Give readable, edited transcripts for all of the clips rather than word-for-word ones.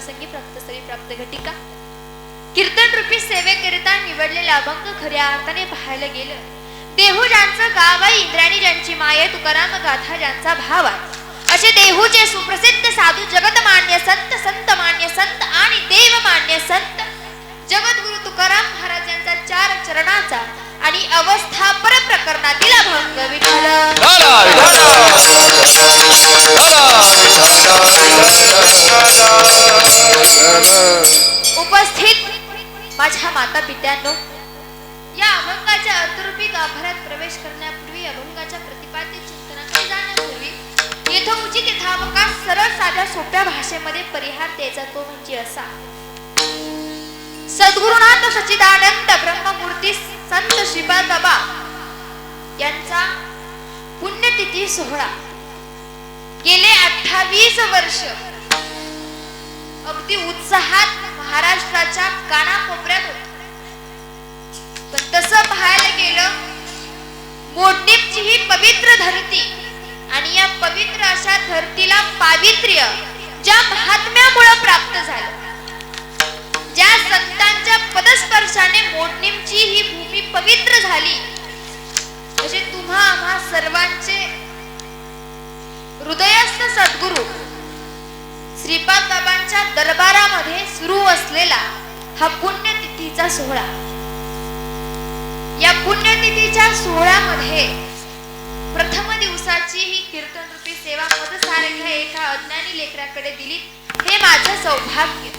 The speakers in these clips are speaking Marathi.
प्रसंगी प्राप्त सरी प्राप्त घटिका कीर्तन रूपी सेवेकरिता निवडलेले अभंग खऱ्या अर्थाने पाहायला गेलं देहू ज्यांचं गाव आहे इंद्राणी ज्यांची माय तुकाराम गाथा ज्यांचा भाव आहे असे देहूचे सुप्रसिद्ध साधू जगतमान्य संत संत मान्य संत आणि देव मान्य संत जगद्गुरु तुकाराम महाराज यांचा 4 चरणाचा आणि अवस्था पर प्रकरणातील अभंग विठ्ठल उपस्थित माझ्या माता पित्यांनो या अभंगाच्या अर्थरूपी गाभाऱ्यात प्रवेश करण्यापूर्वी अभंगाच्या प्रतिपाद्य चिंतनाकडे जाण्यापूर्वी येथे उचित यथावकाश सरळ साध्या सोप्या भाषेमध्ये परिहार द्यायचा तो म्हणजे असा सद्गुरुनाथ सच्चिदानंद ब्रह्ममूर्ती संत श्रीपाद बाबा यांचा पुण्यतिथी सोहळा गेले 28 वर्ष अगदी उत्साहात महाराष्ट्राच्या कानाकोपऱ्यात होत पण तसं पाहायला गेलं मोडणीची ही पवित्र धरती आणि या पवित्र अशा धरतीला पावित्र्य ज्या महात्म्यामुळे प्राप्त झालं ज्या संतांच्या पदस्पर्शाने मोडणीची ही भूमी पवित्र झाली असे तुम्हा आम्हा सर्वांचे हृदयस्थ सद्गुरु श्रीपाद बाबांच्या दरबारामध्ये सुरू असलेला हा पुण्यतिथीचा सोहळा या पुण्यतिथीच्या सोहळ्यामध्ये प्रथम दिवसाची ही कीर्तन रूपी सेवा पदसारख्या एका अज्ञानी लेकराकडे दिली हे माझं सौभाग्य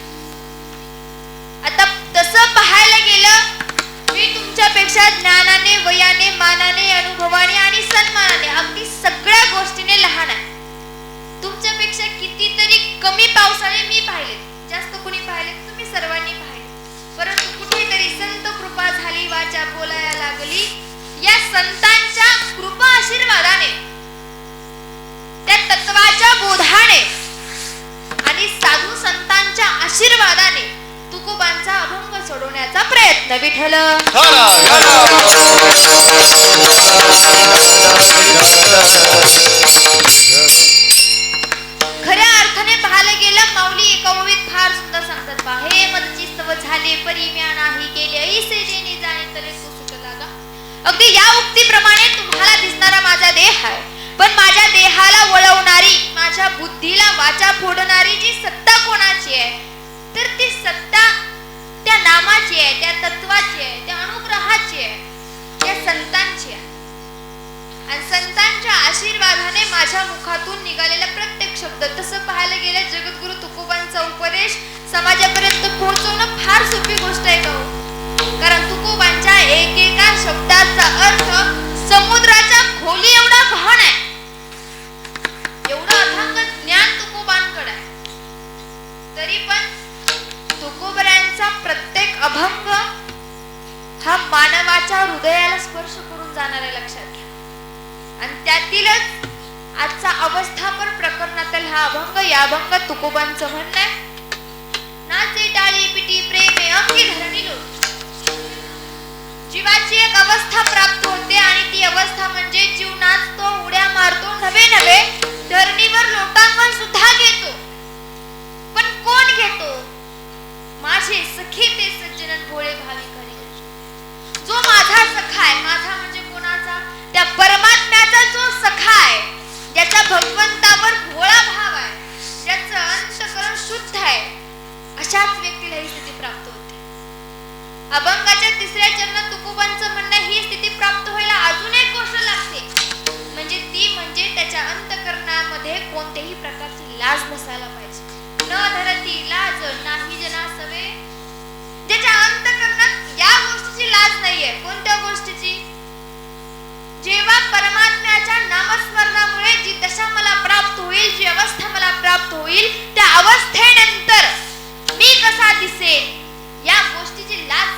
आता तसं पाहायला गेलं मी तुमच्यापेक्षा ज्ञानाने वयाने मानाने अनुभवाने आणि सन्मानाने अगदी सगळ्या गोष्टीने लहान आहे तुमच्यापेक्षा कितीतरी कमी पावसाळे मी पाहिले जास्त कोणी पाहिले तुम्ही सर्वांनी पाहिले परंतु कुठेतरी संत कृपा झाली वाचा बोलायला लागली या संतांच्या कृपा आशीर्वादाने त्या तत्वाच्या बोधाने आणि साधू संतांच्या आशीर्वादाने तुकोबांचा अभंग सोडवण्याचा प्रयत्न विठ्ठल खऱ्या अर्थाने पाहायला गेलं माऊली एका ओळीत फार सुंदर सांगतात पहा हे मदची स्तव झाले परी म्या नाही गेले ऐसे जेणे जाणे तले तो सुख लागा अगदी या उक्तीप्रमाणे तुम्हाला दिसणारा माझा देह आहे पण माझ्या देहाला वळवणारी माझ्या बुद्धीला वाचा फोडणारी जी सत्ता कोणाची आहे तर ती सत्ता त्या नामाची आहे त्या तत्वाची आहे त्या अनुग्रहाची आहे त्या संतांची आहे आणि संतांच्या आशीर्वादाने माझ्या मुखातून निघालेला प्रत्येक शब्द तसं पाहायला गेलं जगद्गुरु तुकोबांचा उपदेश समाजापर्यंत पोहोचवणं फार सोपी गोष्ट आहे का कारण तुकोबांच्या एकेका शब्दाचा अर्थ समुद्राच्या खोली एवढा गहन आहे एवढं अथांग ज्ञान तुकोबांकडे आहे तरी पण तुकोबऱ्यांचा प्रत्येक अभंग हा मानवाच्या हृदयाला स्पर्श करून जाणारा लक्षात घ्या आणि त्यातीलच आजचा अवस्थापर प्रकरणातील हा अभंग या अभंगात तुकोबांचं म्हणणं आहे नाचे टाळी पिटी प्रेमे अंगी धरणी लोट जीवाची एक अवस्था प्राप्त होते आणि ती अवस्था म्हणजे जीव नाचतो उड्या मारतो नवे नवे धरणीवर लोटांगण सुद्धा घेतो पण कोण घेतो माझे सखी ते सज्जनन भोळे भाविक हरी जो माझा सखा आहे माझा म्हणजे कोणाचा त्या परमात्म्याचा जो सखा आहे ज्याचा भगवंतावर भोळा भाव आहे ज्याचं अंतःकरण शुद्ध आहे अशाच व्यक्तीला ही स्थिती प्राप्त होते अभंगाच्या 3ऱ्या चरणात तुकोबांचं म्हणणं ही स्थिती प्राप्त व्हायला अजून एक गोष्ट लागते म्हणजे त्याच्या अंतःकरणामध्ये कोणत्याही प्रकारची लाज नसायला पाहिजे न धरती लाज नाही जना सवे ज्याच्या अंतःकरणात या गोष्टीची लाज नाहीये कोणत्या गोष्टीची जेव्हा परमात्म्याच्या नामस्मरणामुळे जी दशा मला प्राप्त होईल जी अवस्था मला प्राप्त होईल त्या अवस्थेनंतर मी कसा दिसेल या गोष्टीची लाज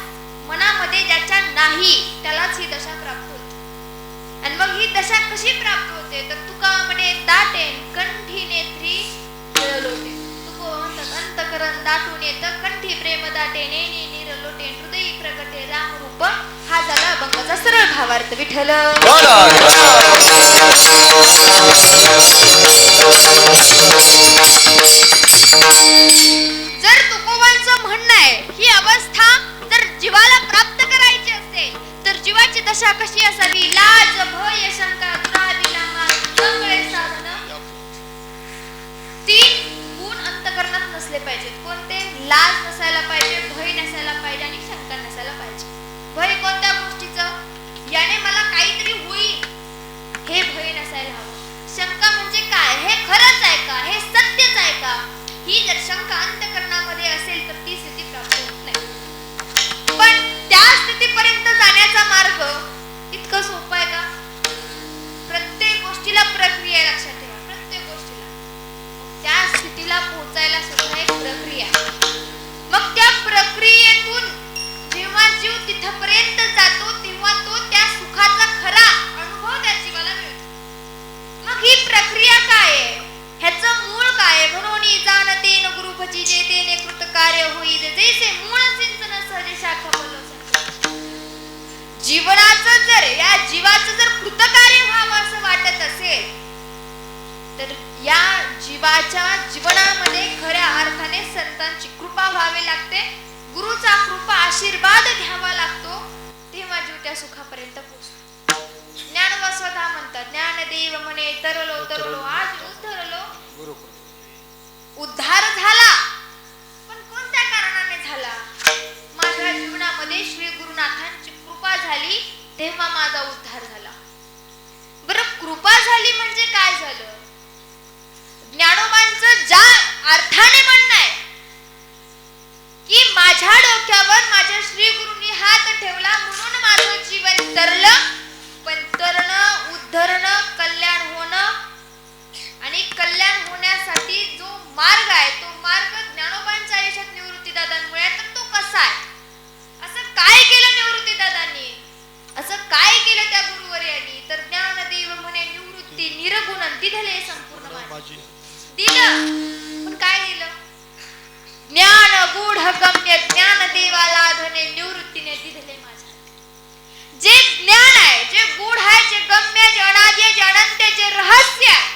मनामध्ये ज्याच्या नाही त्यालाच ही दशा प्राप्त होते आणि मग ही दशा कशी प्राप्त होते तर तुका म्हणे दाटेन कंठी नेत्री लोटे तुको अंतकरण दाटून येत कंठी प्रेम दाटे नेने निरलोटे हृदयी प्रगटे राम रूप हा झाला अभंगाचा सरळ भावार्थ विठ्ठल दशा कशी असावी? लाज भय शंका दुराविला मंगळे साधन. 3 गुण अंतःकरणात नसले पाहिजेत. कोणते? लाज नसायला पाहिजे, भय नसायला पाहिजे आणि शंका नसायला पाहिजे. भय कोणत्या गोष्टीचं? याने मला काहीतरी होईल हे भय नसायला हवं. शंका म्हणजे काय? हे खरंच आहे का? हे सत्यच आहे का? ही जर शंका अंतःकरणामध्ये असेल तर ती स्थिती प्राप्त होत नाही. पण त्या स्थितीपर्यंत जाण्याचा मार्ग इतकं सोपं आहे का? प्रत्येक गोष्टीला प्रक्रिया आहे, लक्षात ठेवा. प्रत्येक गोष्टीला त्या स्थितीला पोहोचायला सुद्धा एक प्रक्रिया आहे. मग त्या प्रक्रियेतून जेव्हा जीव तिथपर्यंत जातो तेव्हा तो त्या सुखाचा खरा अनुभव त्या जीवाला मिळतो. मग ही प्रक्रिया काय आहे? ह्याचं मूळ काय आहे? म्हणून जाणते न गुरुभजी जे तेने कृत कार्य होई जैसे मूळ सिंचन सहजे शाखा बोलो. जीवनाचं जर या जीवाचं जर कृतकार्य व्हावं असं वाटत असेल तर या जीवाच्या जीवनामध्ये खऱ्या अर्थाने संतांची कृपा व्हावी लागते. गुरुचा कृपा आशीर्वाद घ्यावा लागतो. तेव्हा जीव त्या सुखापर्यंत पोहोचतो. ज्ञानोबा स्वतः म्हणतात, ज्ञानदेव म्हणे तरलो तरलो आज उद्धरलो. उद्धार झाला, पण कोणत्या कारणाने झाला? माझ्या जीवनामध्ये श्री गुरुनाथांची कृपा झाली तेव्हा माझा उद्धार झाला. बरं, कृपा झाली म्हणजे काय झालं? ज्ञानोबांचं ज्या अर्थाने म्हणणं आहे की माझ्या डोक्यावर माझ्या श्री गुरूंनी हात ठेवला म्हणून माझं जीवन तरलं. पण तरणं, उद्धरणं, कल्याण होणं आणि कल्याण होण्यासाठी जो मार्ग आहे तो मार्ग ज्ञानोबांच्या आयुष्यात निवृत्तीदादांमुळे. तर तो कसा आहे? असं काय केलं निवृत्तीदादांनी? असं काय केलं त्या गुरुवर्यांनी? तर ज्ञानदेव म्हणे निवृत्ती निरगुण दिधले संपूर्ण माझे. दिलं, पण काय दिलं? ज्ञान गूढ गम्य ज्ञानदेवाला धने निवृत्तीने दिधले माझ्या. जे ज्ञान आहे, जे गूढ आहे, जे गम्य, जे अनाद्य, जे अनंत, जे रहस्य आहे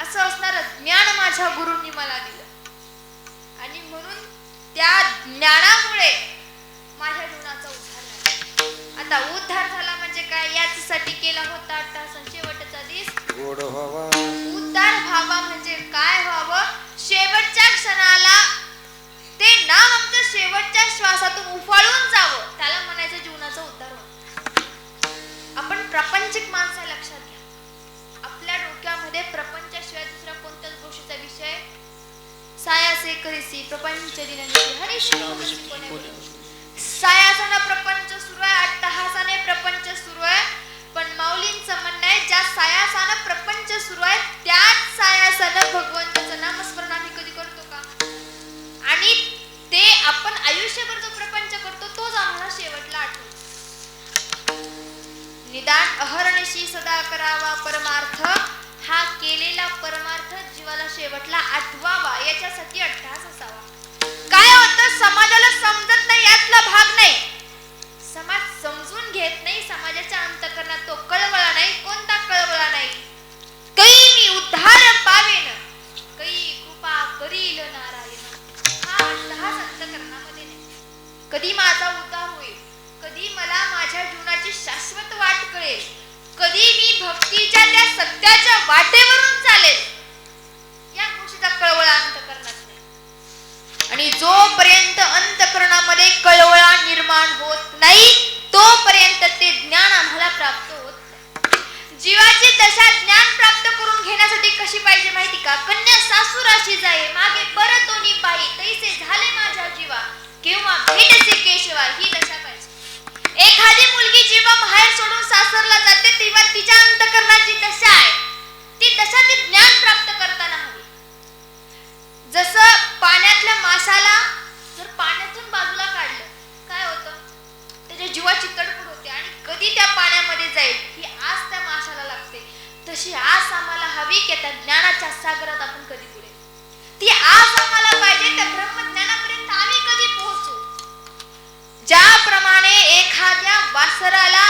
असं असणारं ज्ञान माझ्या गुरूंनी मला दिलं. आणि म्हणून त्या ज्ञानामुळे माझ्या जीवनाचा उद्धार झाला. आता उद्धार झाला म्हणजे काय? याच्यासाठी केला होता शेवटचा दिस गोड व्हावा. उद्धार व्हावा म्हणजे काय व्हावं? शेवटच्या क्षणाला ते नाम आमचं शेवटच्या श्वासातून उफाळून जावं, त्याला म्हणायचं जीवनाचा उद्धार व्हावा. आपण प्रापंचिक माणसं, लक्षात घ्या. आपल्या डोक्यामध्ये प्रपंचाशिवाय दुसऱ्या कोणत्याच गोष्टीचा विषय सायासे करीसी प्रपंच दिननिशी हरीश सायासाने प्रपंच सुरू आहे, अट्टहासाने प्रपंच सुरू आहे. पण माऊलींचं म्हणणं आहे ज्या सायासानं प्रपंच सुरू आहे त्याच सायासानं भगवंताचं नामस्मरण आम्ही कधी करतो का? आणि ते आपण आयुष्यभर जो प्रपंच करतो तोच आम्हाला शेवटला आठवतो. निदान अहर्निशी सदा करावा परमार्थ, हा केलेला परमार्थ जीवाला शेवटला आठवावा याच्यासाठी अट्टहास असावा. काय होतं? समाजाला समजत नाही यातला भाग नाही. समाज समजून घेत नाही. समाजाच्या अंतःकरणात तो कळवळा नाही. कोणता कळवळा नाही? कै मी उद्धार पावेन, कै कृपा करील नारायण. हा अट्टहास अंतःकरणामध्ये नाही. कधी माझा उद्धार होईल, कधी मला माझ्या जीवनाची शाश्वत वाट कळेल, कधी मी भक्तीच्या त्या सत्याच्या वाटेवरून चालेल, या गोष्टीचा कळवळा अंतःकरणात नाही. आणि जोपर्यंत अंतःकरणामध्ये कळवळा निर्माण होत नाही तोपर्यंत ते ज्ञान आम्हाला प्राप्त होत नाही. जीवाची दशा ज्ञान प्राप्त करून घेण्यासाठी कशी पाहिजे माहिती का? कन्या सासुराशी जाये मागे परतोनी पायी तैसे झाले माझ्या जीवा केव्हा भेटसे केशवा, ही दशा पाहिजे. एखादी मुलगी जेव्हा बाहेर सोडून सासरला जाते तेव्हा तिच्या अंतःकरणाची दशा आहे ती दशा ती ज्ञान प्राप्त करताना हवी. जसं पाण्यातल्या माशाला जर पाण्यातून बाजूला काढलं काय होतं? त्याच्या जीवाची तडफड होते आणि कधी त्या पाण्यामध्ये जाईल ही आस त्या माशाला लागते. तशी आस आम्हाला हवी की त्या ज्ञानाच्या सागरात आपण कधी पुढे. ती आस आम्हाला पाहिजे त्या ब्रह्मज्ञानापर्यंत आम्ही कधी पोहोचू. ज्याप्रमाणे एखाद्या वासराला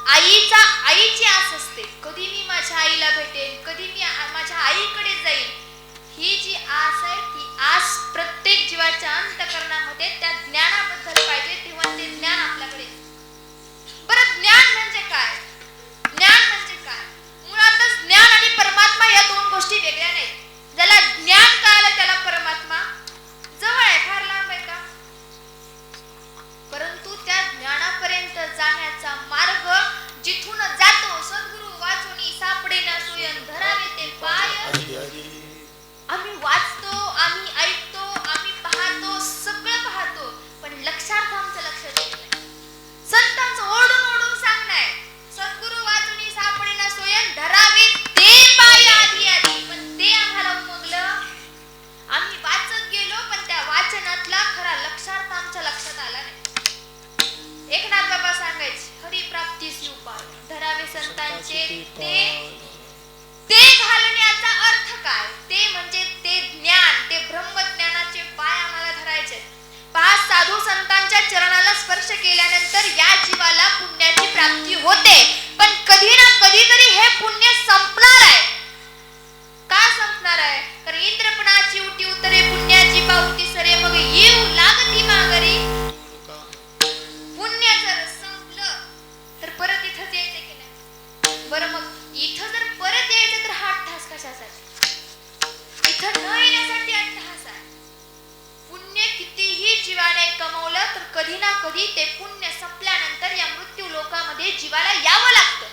आईची आस असते, कधी मी माझ्या आईला भेटेन, कधी मी माझ्या आईकडे जाईल, ही जी आस आहे ती आस प्रत्येक जीवाच्या अंतःकरणामध्ये त्या ज्ञानाबद्दल पाहिजे. तेव्हा ते ज्ञान आपल्याकडे. बरं, गोष्टी वेगळ्या नाहीत. ज्याला ज्ञान कळालं त्याला परमात्मा जवळ आहे, फार लांब आहे का? परंतु त्या ज्ञानापर्यंत जाण्याचा मार्ग जिथून जातो सद्गुरु वाचोनी सापडे ना सोयन धरावे ते पाय. आम्ही वाचतो, आम्ही ऐकतो, आम्ही पाहतो, सगळं पाहतो, पण लक्षार्थ आमचं लक्षात येत नाही. संतांचं ओढून ओढून सांगणं आहे सद्गुरु वाचोनी सापडे ना सोयन धरावे ते पाय आधी आधी, पण ते आम्हाला उमगलं. आम्ही वाचत गेलो पण त्या वाचनातला खरा लक्षार्थ आमच्या लक्षात आला नाही. एकनाथ बाबा सांगायचे हरी प्राप्तीस उपाय धरावे संतांचे ते घालण्याचा अर्थ काय? ते म्हणजे ते ज्ञान, ते ब्रह्मज्ञानाचे पाय आम्हाला धरायचे. पहा, साधू संतांच्या चरणाला स्पर्श केल्यानंतर या जीवाला पुण्याची प्राप्ती होते, पण कधी ना कधीतरी हे पुण्य संपणार आहे. का संपणार आहे? कारण इंद्रपणाची उटी उतरे पुण्याची पावती सरे मग येऊ लागती माघारी. पुण्य जर संपलं तर परत इथंच यायचं की नाही? बरं, मग इथं जर परत यायचं तर हा अट्टहास कशासाठी? इथं न येण्यासाठी अट्टहास आहे. पुण्य कितीही जीवाने कमवलं तर कधी ना कधी ते पुण्य संपल्यानंतर या मृत्यू लोकामध्ये जीवाला यावं लागतं.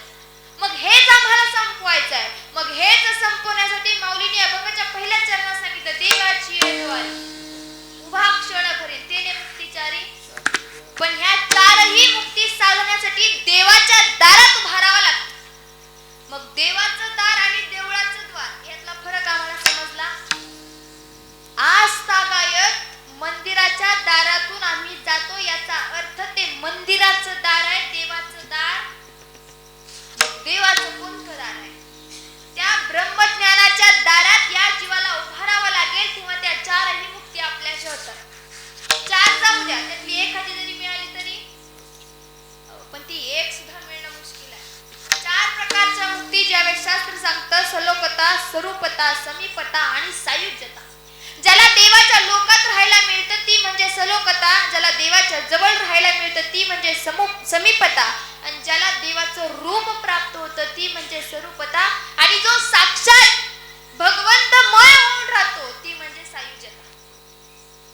मग हेच आम्हाला संपवायचं आहे. मग हेच संपवण्यासाठी माऊलीने अभंगाच्या पहिल्या चरणात सांगितलं देवाची द्वारी उभा क्षणभरी तेने मुक्तिचारी. पण ह्या चारही मुक्ती साधण्यासाठी देवाच्या दारात उभा राहावं लागतं. मग देवाचं दार आणि देवळाचं द्वार यातला फरक आम्हाला समजला. आस्थागायत मंदिराच्या दारातून आम्ही जातो याचा अर्थ ते मंदिराचं दार आहे, देवाचं दार. देवाचं कोणतं दार आहे? त्या ब्रह्मज्ञानाच्या दारात या जीवाला उभा राहावं लागेल, तेव्हा त्या चारही मुक्ती आपल्याशी होतात. चार जाऊ द्या, त्यातली एखादी जरी मिळाली तरी, पण ती एक सुद्धा मिळणं मुश्किल आहे. चार प्रकारच्या मुक्ती ज्यावेळेस शास्त्र सांगतं सलोकता, स्वरूपता, समीपता आणि सायुज्यता. ज्याला देवाच्या लोकात राहायला मिळतं ती म्हणजे सलोकता, ज्याला देवाच्या जवळ राहायला मिळतं ती म्हणजे समीपता, आणि ज्याला देवाचं रूप प्राप्त होतं ती म्हणजे स्वरूपता, आणि जो साक्षात भगवंतमय होऊन राहतो ती म्हणजे सायुज्यता.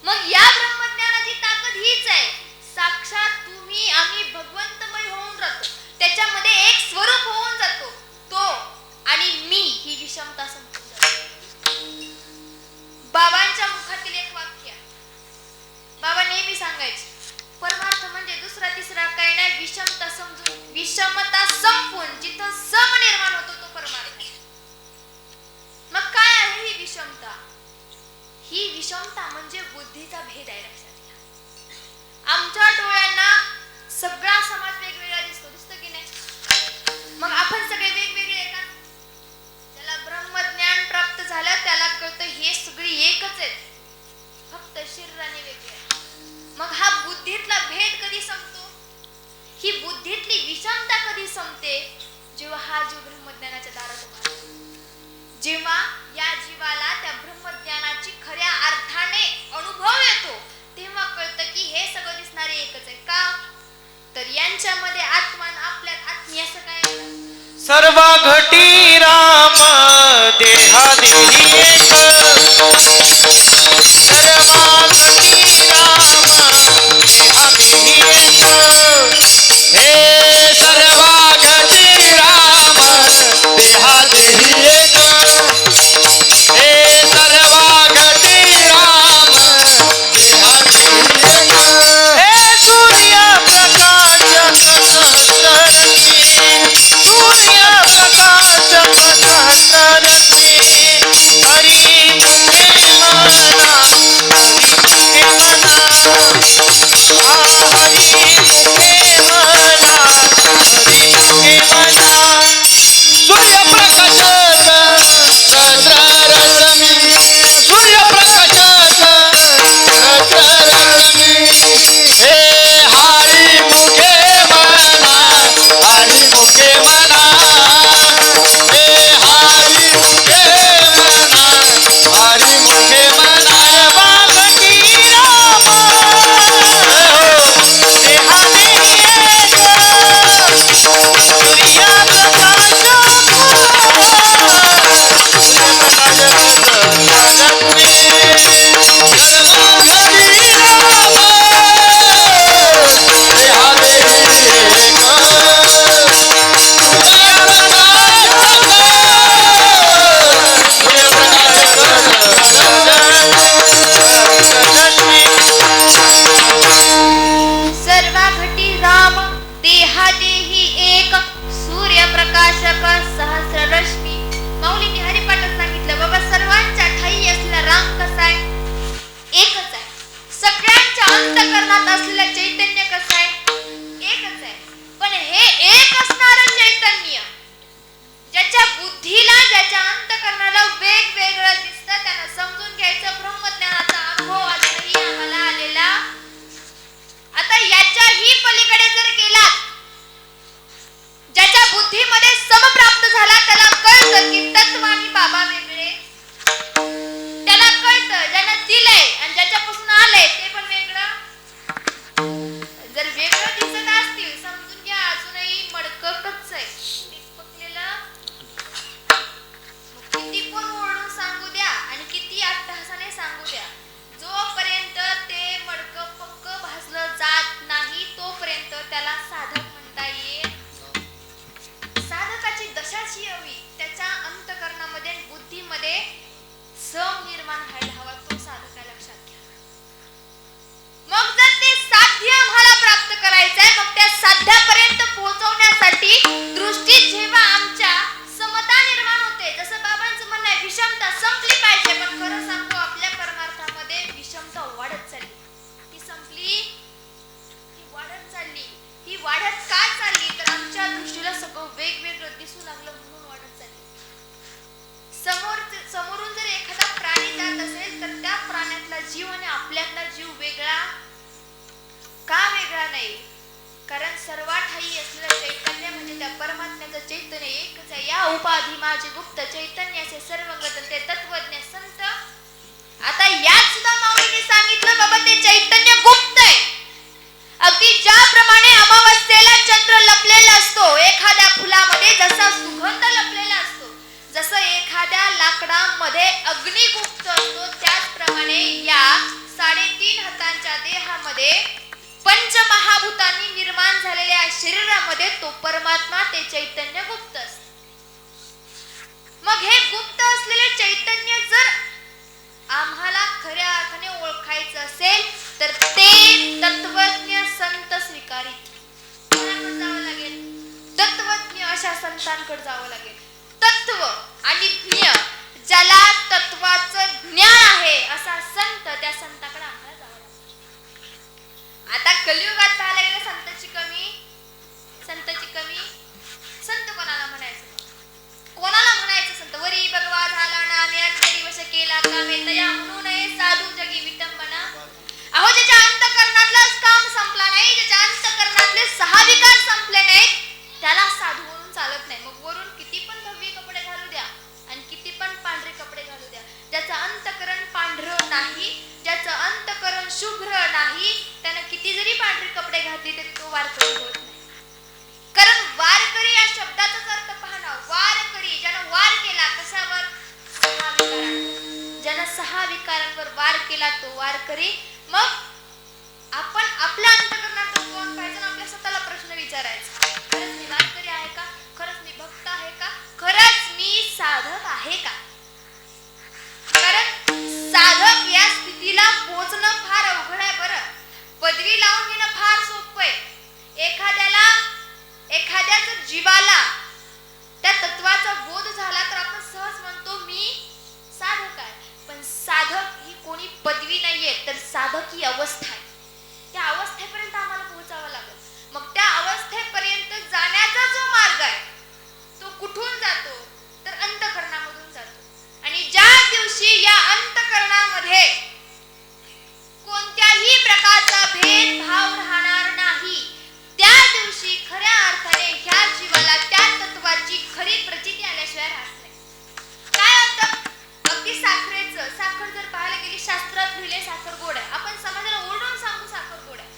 मग या ब्रह्मज्ञानाची ताकद हीच आहे. साक्षात तुम्ही आम्ही भगवंतमय होऊन राहतो, त्याच्यामध्ये एक स्वरूप होऊन जातो, तो आणि मी ही विषमता संपून जाते. बाबांच्या मुखातील एक वाक्य बाबा नेहमी सांगायचे, परमार्थ म्हणजे दुसरा तिसरा काही नाही, विषमता समजून विषमता संपून जिथं सम निर्माण होतो तो परमार्थ. मग काय आहे ही विषमता? ही विषमता म्हणजे बुद्धीचा भेद आहे. लक्षात घ्या, आमच्या डोळ्यांना सगळा समाज वेगवेगळा दिसतो की नाही? मग आपण सगळे वेगवेगळे आहे का? ज्याला ब्रह्मज्ञान प्राप्त झालं त्याला कळतं हे सगळी एकच आहेत, फक्त शरीराने वेगळे. मग हा बुद्धीतला भेद कधी संपतो? ही बुद्धीतली विषमता कधी संपते? जेव्हा हा जीव ब्रह्मज्ञानाच्या दारात उभा राहतो. जेव्हा या जीवाला त्या ब्रह्मज्ञानाची खऱ्या अर्थाने अनुभव येतो, तेव्हा कळतं की हे सगळं दिसणारे एकच आहे. का? तर यांच्यामध्ये आत्मा आपल्यात आत्मी असं काय? सर्व घटी राम देहा देही एक, सर्व घटी राम देहा देही एक, हे सर्व घटी राम देहा देही एक, हे सर्व घटी राम देहा देही एक, हे सूर्य प्रकाश सहस्ररश्मी, सूर्य प्रकाश सहस्ररश्मी, हरि मुखे जीव आणि आपल्यातला जीव वेगळा का वेगळा नाही? कारण सर्वात ठायी असलेलं चैतन्य म्हणजे त्या परमात्म्याचं चैतन्य एकच आहे. या उपाधी माझे गुप्त चैतन्याचे सर्वगत ते तत्वज्ञ संत. आता यात सुद्धा माऊलीने सांगितलं बाबा ते चैतन्य गुप्त आहे. अगदी ज्याप्रमाणे अमावस्येला चंद्र लपलेला असतो, एखाद्या फुलामध्ये जसा सुगंध लपलेला असतो, जसं एखाद्या लाकडामध्ये अग्नी गुप्त असतो, त्याचप्रमाणे या 3.5 हातांच्या देहामध्ये पंचमहाभूतांनी निर्माण झालेल्या शरीरामध्ये तो परमात्मा ते चैतन्य गुप्त असते. मग हे गुप्त असलेले चैतन्य जर आम्हाला खऱ्या अर्थाने ओळखायचं असेल तर ते तत्वज्ञ संत स्वीकारित. कोणाकडे जावं लागेल? तत्वज्ञ अशा संतांकडे जावं लागेल. तत्व आणि ज्ञ, ज्याला तत्वाचं ज्ञान आहे असा संत, त्या संताकडे आम्हाला जावं लागेल. आता कलियुगात पाहायला गेलं संताची कमी. संत कोणाला म्हणायचं? कोणाला म्हणायचं संत? वरी भगवा झाला ना मी अंतरी वश केला कामे तया म्हणू नये साधू जगी विटंबना. अहो, ज्याच्या अंतःकरणातलाच काम संपला नाही, ज्याच्या अंतःकरणातले 6 विकार संपले नाहीत, त्याला साधू म्हणून चालत नाही. मग वरून किती पण भव्य कपडे घालू द्या आणि किती पण पांढरे कपडे घालू द्या, ज्याचं अंतःकरण पांढरं नाही, ज्याचं अंतःकरण शुभ्र नाही, त्यानं किती जरी पांढरे कपडे घातले तरी तो वारकरी होत नाही. कारण वारकरी या शब्दाचाच अर्थ पहा ना. वारकरी, ज्यानं वार केला कशावर? 6 विकारांवर. ज्यानं 6 विकारांवर वार केला तो वारकरी. मग आपण आपल्या अंतःकरणात कोण पाहिजे ना, आपल्या स्वतःला प्रश्न विचारायचा. खरंच मी वारकरी आहे का? खरंच मी भक्त आहे का? खरंच मी साधक आहे का? कारण साधक या स्थितीला पोहोचणं फार अवघड आहे. बरं, पदवी लावून घेणं फार सोपं आहे. एखाद्या जर जीवाला त्या तत्वाचा बोध झाला तर आपण सहज म्हणतो मी साधक आहे. पण साधक ही कोणी पदवी नाहीये, तर साधक ही अवस्था आहे. त्या अवस्थेपर्यंत आम्हाला पोहोचावं लागेल. मग त्या अवस्थेपर्यंत जाण्याचा जो मार्ग आहे तो कुठून जातो? तर अंतःकरणामधून जातो. आणि ज्या दिवशी या अंतःकरणामध्ये कोणत्याही प्रकारचा भेदभाव राहणार नाही, त्या दिवशी खऱ्या अर्थाने ह्या जीवाला त्या तत्वाची खरी प्रचिती आल्याशिवाय राहत नाही. काय होतं? अगदी साखर जर पाहायला गेली, शास्त्रात लिहिले साखर गोड आहे. आपण समाजाला ओरडून सांगू साखर गोड आहे,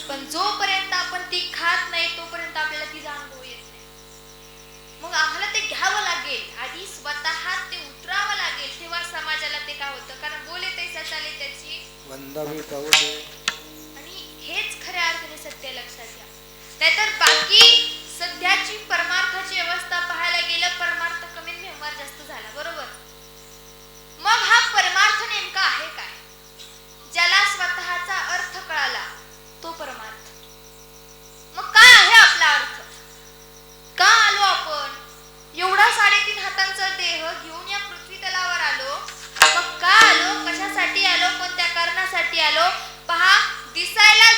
पण जोपर्यंत आपण ती खात नाही तोपर्यंत आपल्याला तिचा अनुभव येत नाही. मग आम्हाला ते घ्यावं लागेल, आधी स्वतः ते उतरावं लागेल, तेव्हा समाजाला ते काय होतं. कारण बोले तैसा चाले त्याची वंदावी पाहू दे. हेच खऱ्या अर्थाने सत्य लक्षात घ्या. नाहीतर बाकी सध्याची परमार्थाची अवस्था पाहायला गेलं, परमार्थ कमी व्यवहार जास्त झाला. बरोबर? मग हा परमार्थ नेमका आहे काय? ज्याला स्वतःचा अर्थ कळाला तो परमार्थ. मग काय आहे आपला अर्थ? का आलो आपण? एवढा 3.5 हातांचा देह घेऊन या पृथ्वी तलावर आलो. मग का आलो? कशासाठी आलो? कोणत्या कारणासाठी आलो? पहा, दिसायला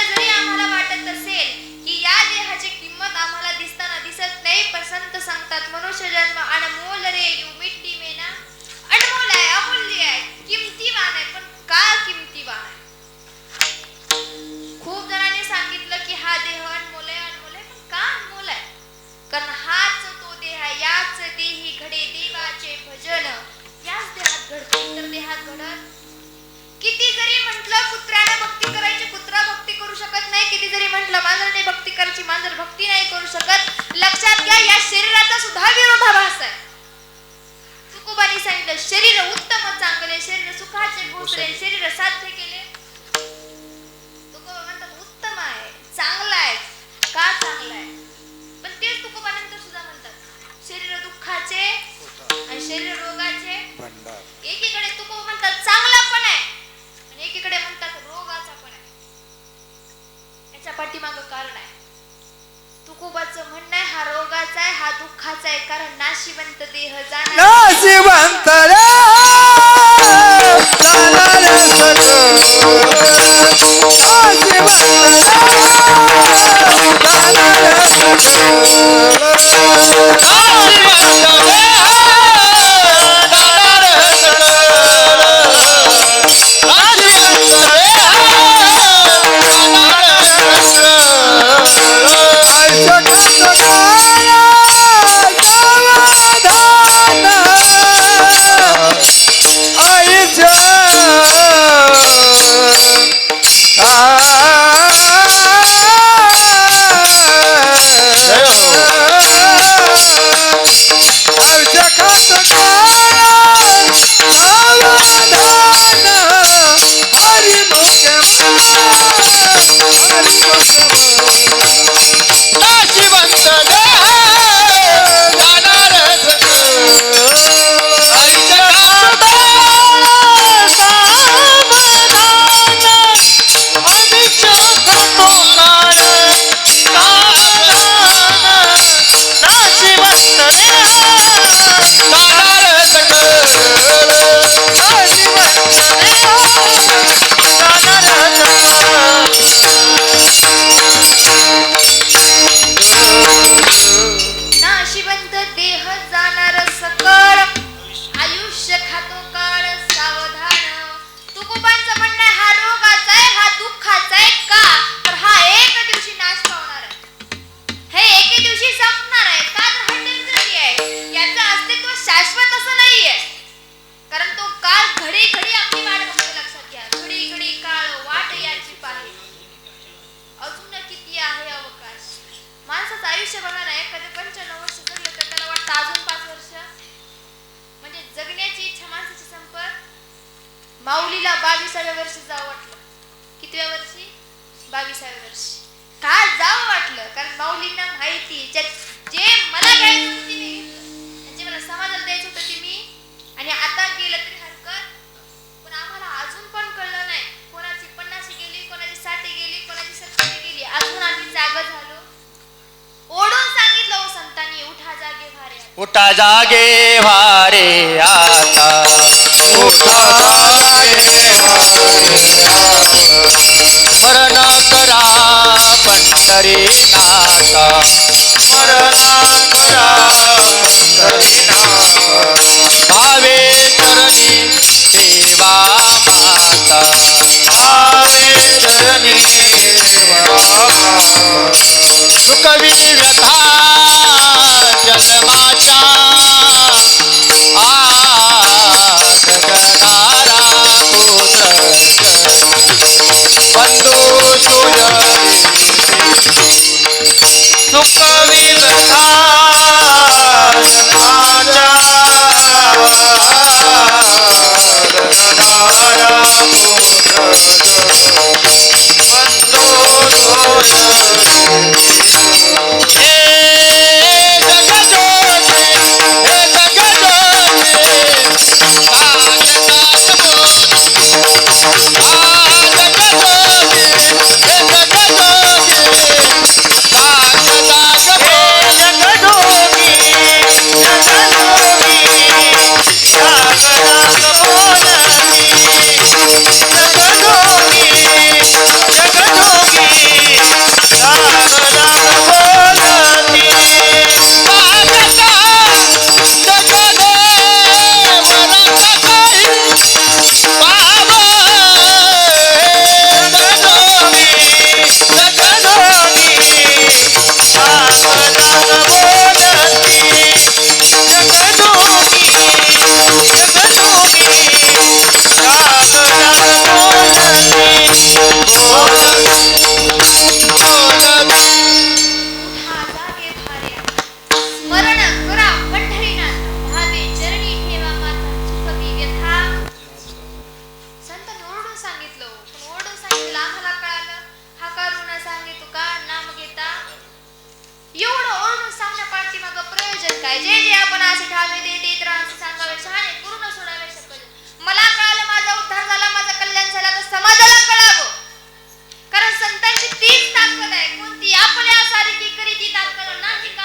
जरी आम्हाला वाटत असेल की या देहाची किंमत आम्हाला दिसताना दिसत नाही, पण संत सांगतात मनुष्य जन्म अनमोल रे, यू मिट्टी में ना. अनमोल आहे, अमूल्य आहे, किमतीवान आहे. पण का किमतीवान आहे? खूप जणांनी सांगितलं की हा देह अनमोल आहे, पण का अनमोल आहे? कारण हाच तो देह आहे, याच देही घडे देवाचे भजन. याच देहात घडते, इतर देहात घडत. किती जरी म्हटलं कुत्र्याने भक्ती करायची, कुत्रा भक्ती करू शकत नाही. किती जरी म्हटलं मांजराने भक्ती करायची, मांजर भक्ती नाही करू शकत. लक्षात घ्या, या शरीराचा सुद्धा विरोधाभास आहे. तुकोबांनी सांगितलं शरीर उत्तम चांगले, शरीर सुखाचे घोसले, शरीर साध्य केले. तुकोबा म्हणतात उत्तम आहे, चांगला आहे. का चांगला आहे? पण तेच तुकोबानंतर सुद्धा म्हणतात शरीर दुःखाचे आणि शरीर रोगाचे भंडार. एकीकडे तुकोबा म्हणतात चांगला पण आहे आणि एकीकडे म्हणतात रोगाचा पण आहे. याच्या पाठीमागं कारण आहे. तुकोबाचं म्हणणं आहे हा रोगाचा आहे, हा दुःखाचा आहे. कारण नाशिवंत देह जाणार, नाशिवंत रे जाणारे सगळं. माऊलीला 22व्या वर्षी जावं वाटलं. कितव्या वर्षी? 22व्या वर्षी. का जावं वाटलं? कारण माऊलींना माहिती जे मला घ्यायचं होतं ते मी घेतलं, जे मला समाजाला द्यायचं होतं ते मी. आणि आता गेलं तरी हरकत, पण आम्हाला अजून पण कळलं नाही कोणाची 50 गेली, कोणाची 60 गेली, कोणाची 70 गेली. अजून आम्ही जागा झालो. ओढून सांगितलं हो संतांनी, उठा जागे भारे. उठा जागे भारे आता, उठा जागे स्मरण करा पंढरीनाथ, स्मरण करा पंढरीनाथ. भावे चरणी देवा माता, भावे चरणी देवा माता. सुखवी व्यथा जन्माच्या जगदारा पुत्र बंधू तुझ सुखवी व्यथा जन्माच्या जगदारा पुत्र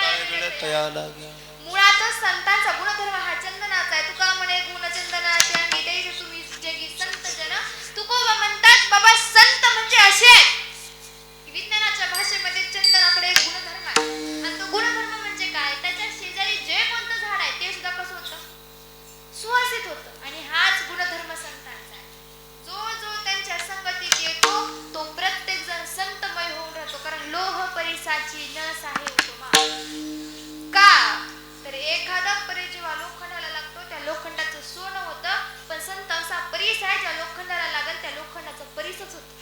बंधू मुळातच संतांचा गुणधर्म हा चंदनाचा आहे. तुका म्हणे गुणचंदनाचे आणि तेज तुम्ही जगी संत जन. तुकोबा म्हणतात बाबा संत म्हणजे असे विज्ञानाच्या भाषेमध्ये चंदनाकडे एक गुणधर्म आहे. आणि तो गुणधर्म म्हणजे काय? त्याच्या शेजारी जे कोणतं झाड आहे ते सुद्धा कसं होतं? सुवासित होतं. आणि हाच गुणधर्म संतांचा आहे. जो जो त्यांच्या संगतीत येतो तो प्रत्येक जण संतमय होऊन राहतो. कारण लोह परिसाची न साहे उपमा. का तर एखादा परी जेव्हा लोखंडाला लागतो त्या लोखंडाचं सोनं होतं, पण संत असा परीस आहे ज्या लोखंडाला लागेल त्या लोखंडाचं परीसच होतं.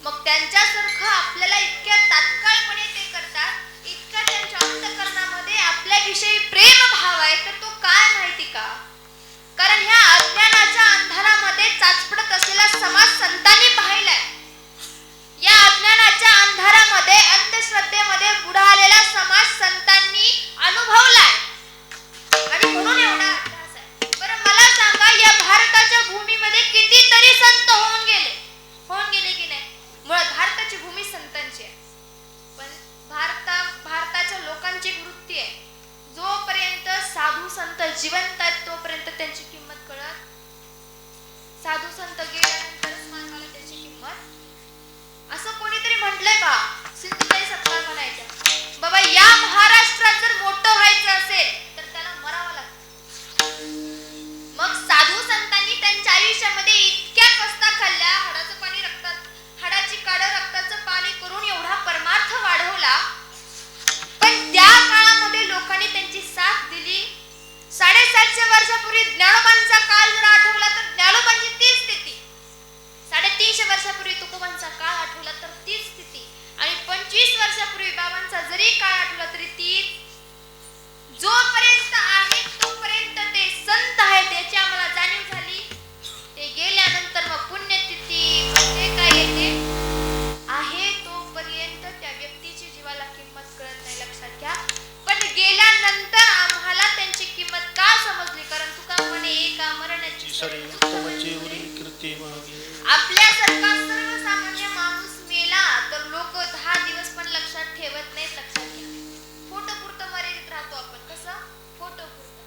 मग त्यांच्यासारखं आपल्याला इतक्या तात्काळपणे ते करतात, इतका त्यांच्या अंतःकरणामध्ये आपल्याविषयी प्रेम भाव आहे. तर तो काय माहिती का? कारण ह्या अज्ञानाच्या अंधारामध्ये चाचपडत असलेला समाज संतांनी पाहिलाय. या अज्ञानाच्या अंधारामध्ये अंधश्रद्धेमध्ये बुडालेला समाज संतांनी अनुभवलाय. आणि म्हणून एवढा अभ्यास आहे. बरं मला सांगा, या भारताच्या भूमीमध्ये कितीतरी संत होऊन गेले की नाही? मुळात भारताची भूमी संतांची आहे. पण भारताच्या लोकांची वृत्ती आहे, जोपर्यंत साधू संत जिवंत आहेत तोपर्यंत त्यांची किंमत कळत. साधू संत गेल्यानंतरच मानवाला त्याची किंमत. असं कोणीतरी म्हटलंय का? सिंधुताई सत्कार म्हणायच्या, बाबा या महाराष्ट्रात जर मोठं व्हायचं असेल तर त्याला मरावं लागतं. मग साधू संतांनी त्यांच्या आयुष्यामध्ये इतक्या कष्टा खाल्ल्या, हाडाचं पाणी रक्तात, हाडाची काढ रक्ताचं पाणी करून एवढा परमार्थ वाढवला. पण त्या काळामध्ये लोकांनी त्यांची साथ दिली. 750 वर्षापूर्वी ज्ञानोबांचा काळ जर आठवला तर ज्ञानोबांची तीच स्थिती. 350 वर्षापूर्वी तुकोबांचा काळ आठवला तर तीच स्थिती. आणि 25 वर्षापूर्वी बाबांचा जरी काळ आठवला तरी तीच. जोपर्यंत आहे तोपर्यंत ते संत आहेत याची आम्हाला जाणीव झाली. सरी उत्तम जेवरी कीर्ती मागे. आपल्यासारखा सर्वसामान्य माणूस मेला तर लोक 10 दिवस पण लक्षात ठेवत नाहीत. लक्षात घ्या, फोटो पुरतं मर्यादित राहतो आपण. कसं फोटो पुरतं.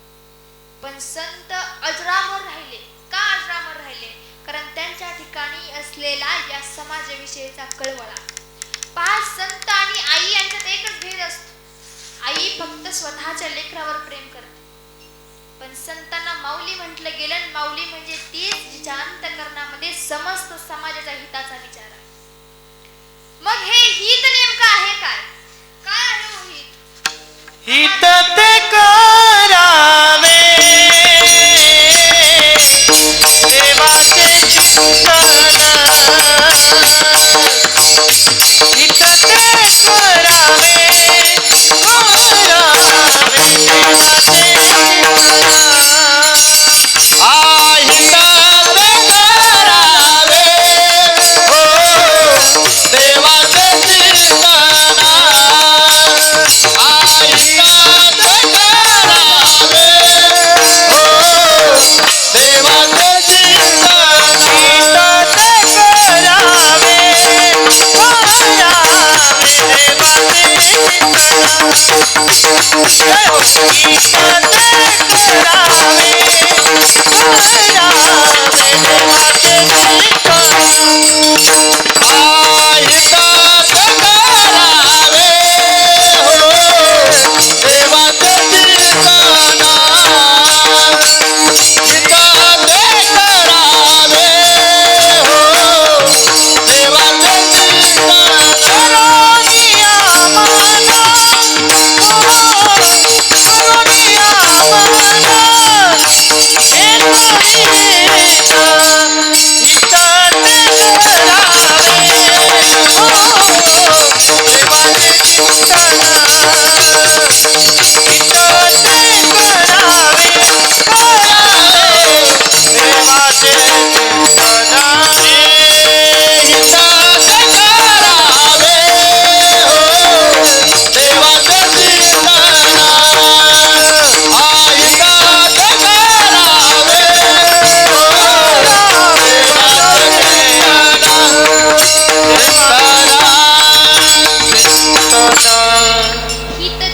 पण संत अजरामर राहिले. का अजरामर राहिले? कारण त्यांच्या ठिकाणी असलेला या समाजाविषयीचा कळवळा. पहा, संत आणि आई यांच्यात एकच भेद असतो. आई फक्त स्वतःच्या लेकरावर प्रेम करते, पण संतांना माऊली म्हटलं गेलं. माऊली म्हणजे तीच जिच्या अंतःकरणामध्ये समस्त समाजाच्या हिताचा विचार आहे. मग हे हित नेमकं आहे काय? काय आहे हो हित? हित ते करावे देवाचे चिंतन. हित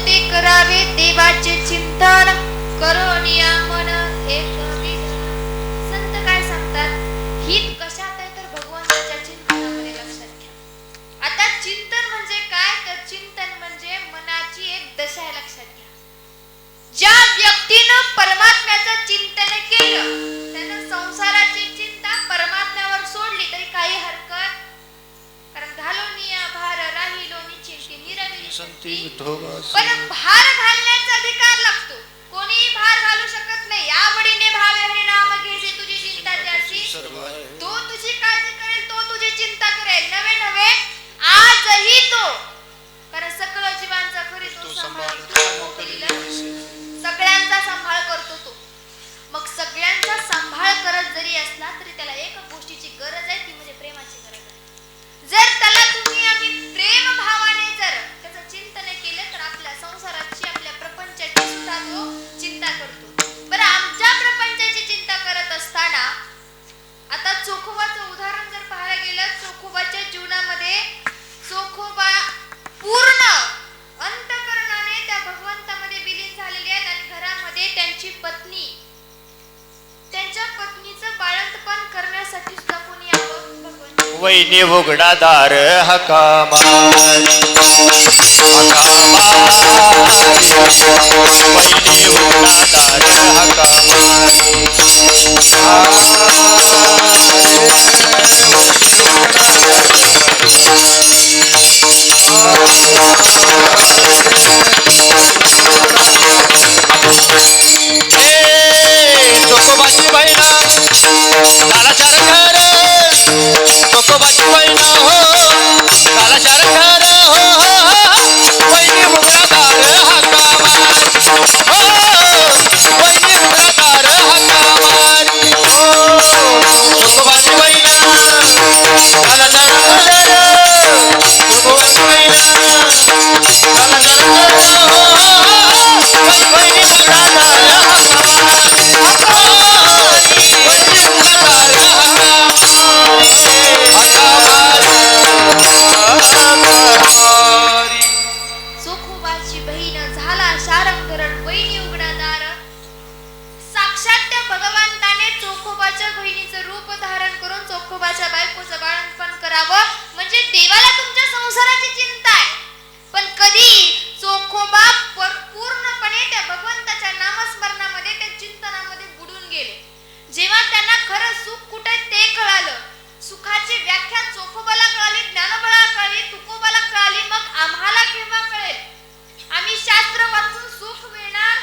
ते करावे पण भार घालण्याचा अधिकार लागतो. कोणीही भार घालू शकत नाही. आवडीने भावे हरी नाम घे तुझी चिंता त्याची. तो तुझी काळजी करेल, तो तुझी चिंता करेल. नवे नवे आजही तो, कारण सकळ जीवांचा खरी तो सांभाळ. सगळ्यांचा सांभाळ करतो तो. मग सगळ्यांचा सांभाळ करत जरी असला तरी त्याला एक गोष्टीची गरज आहे, ती म्हणजे प्रेमाची गरज आहे. जर त्याला तुम्ही आम्ही प्रेम भावाने जर त्याचं चिंतन केलं तर आपल्या संसाराची, आपल्या प्रपंचाची सुद्धा तो चिंता करतो. बरं, आमच्या प्रपंचाची चिंता करत असताना आता चोखोबाचं उदाहरण जर पाहायला गेलं, चोखोबाच्या जीवनामध्ये चोखोबा पूर्ण अंतःकरणाने त्या भगवंतामध्ये विलीन झालेले आहेत आणि घरामध्ये त्यांची पत्नी, त्यांच्या पत्नीचं बाळंतपण करण्यासाठी सुद्धा कोणी यावं? भगवंत. वैनी उघडा दार हका मारी, वैनी उघडा दार हका चोकोबाची बहिणा झाला चार घर, चोकोबाची बहिणा हो झाला चार घर हो. वैनी उघडा दार हका मारी, हो वैनी उघडा दार हका माझ्या बायकोचं बाळंतपण करावं, म्हणजे देवाला तुमच्या संसाराची चिंता आहे. पण कधी चोखोबा पूर्णपणे त्या भगवंताच्या नामस्मरणामध्ये, त्या चिंतनामध्ये बुडून गेले. जेव्हा त्यांना खरं सुख कुठे ते कळालं, सुखाची व्याख्या चोखोबाला कळाली, ज्ञानोबाला कळाली, तुकोबाला कळाली, मग आम्हाला केव्हा कळेल? आम्ही शास्त्र वाचून सुख मिळणार,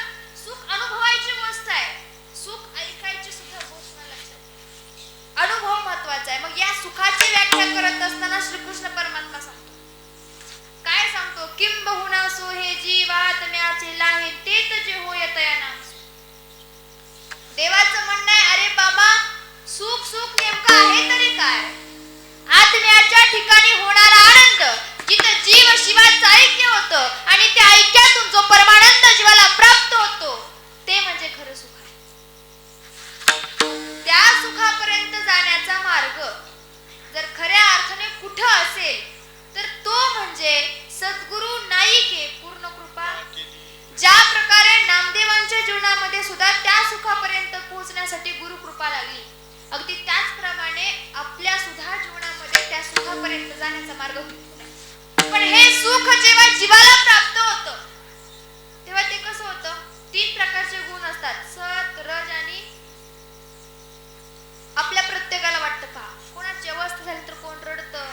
सुख अनुभवायची गोष्ट आहे, सुख ऐकायची सुद्धा गोष्ट नाही लक्षात. अनुभव महत्वाचा आहे. मग या सुखाची व्याख्या करत असताना श्रीकृष्ण परमात्मा सांगतो, काय सांगतो? किंबहुना सो हे जीवात्म्याचे लाहे तेच जे होय तया नाम. देवाचं म्हणणं आहे, अरे बाबा, सुख सुख नेमकं आहे तरी काय? आत्म्याच्या ठिकाणी होणारा आनंद, जिथं जीव शिवाचं ऐक्य होतं आणि त्या ऐक्यातून जो परमानंद जीवाला प्राप्त होतो, ते म्हणजे खरं सुख आहे. त्या सुखापर्यंत जाण्याचा मार्ग जर खऱ्या अर्थाने कुठं असेल तर तो म्हणजे सद्गुरु नाईके पूर्ण कृपा. ज्या प्रकारे नामदेवांच्या जीवनामध्ये सुद्धा त्या सुखापर्यंत पोहोचण्यासाठी गुरु कृपा लागली, अगदी त्याचप्रमाणे आपल्या सुद्धा जीवनामध्ये त्या सुखापर्यंत जाण्याचा मार्ग होतो. पण हे सुख जेव्हा जीवाला प्राप्त होतं तेव्हा ते कसं होतं? 3 प्रकारचे गुण असतात, सत, रज आणि. आपल्या प्रत्येकाला वाटतं, पहा, कोणाची अवस्था झाली तर कोण रडतं,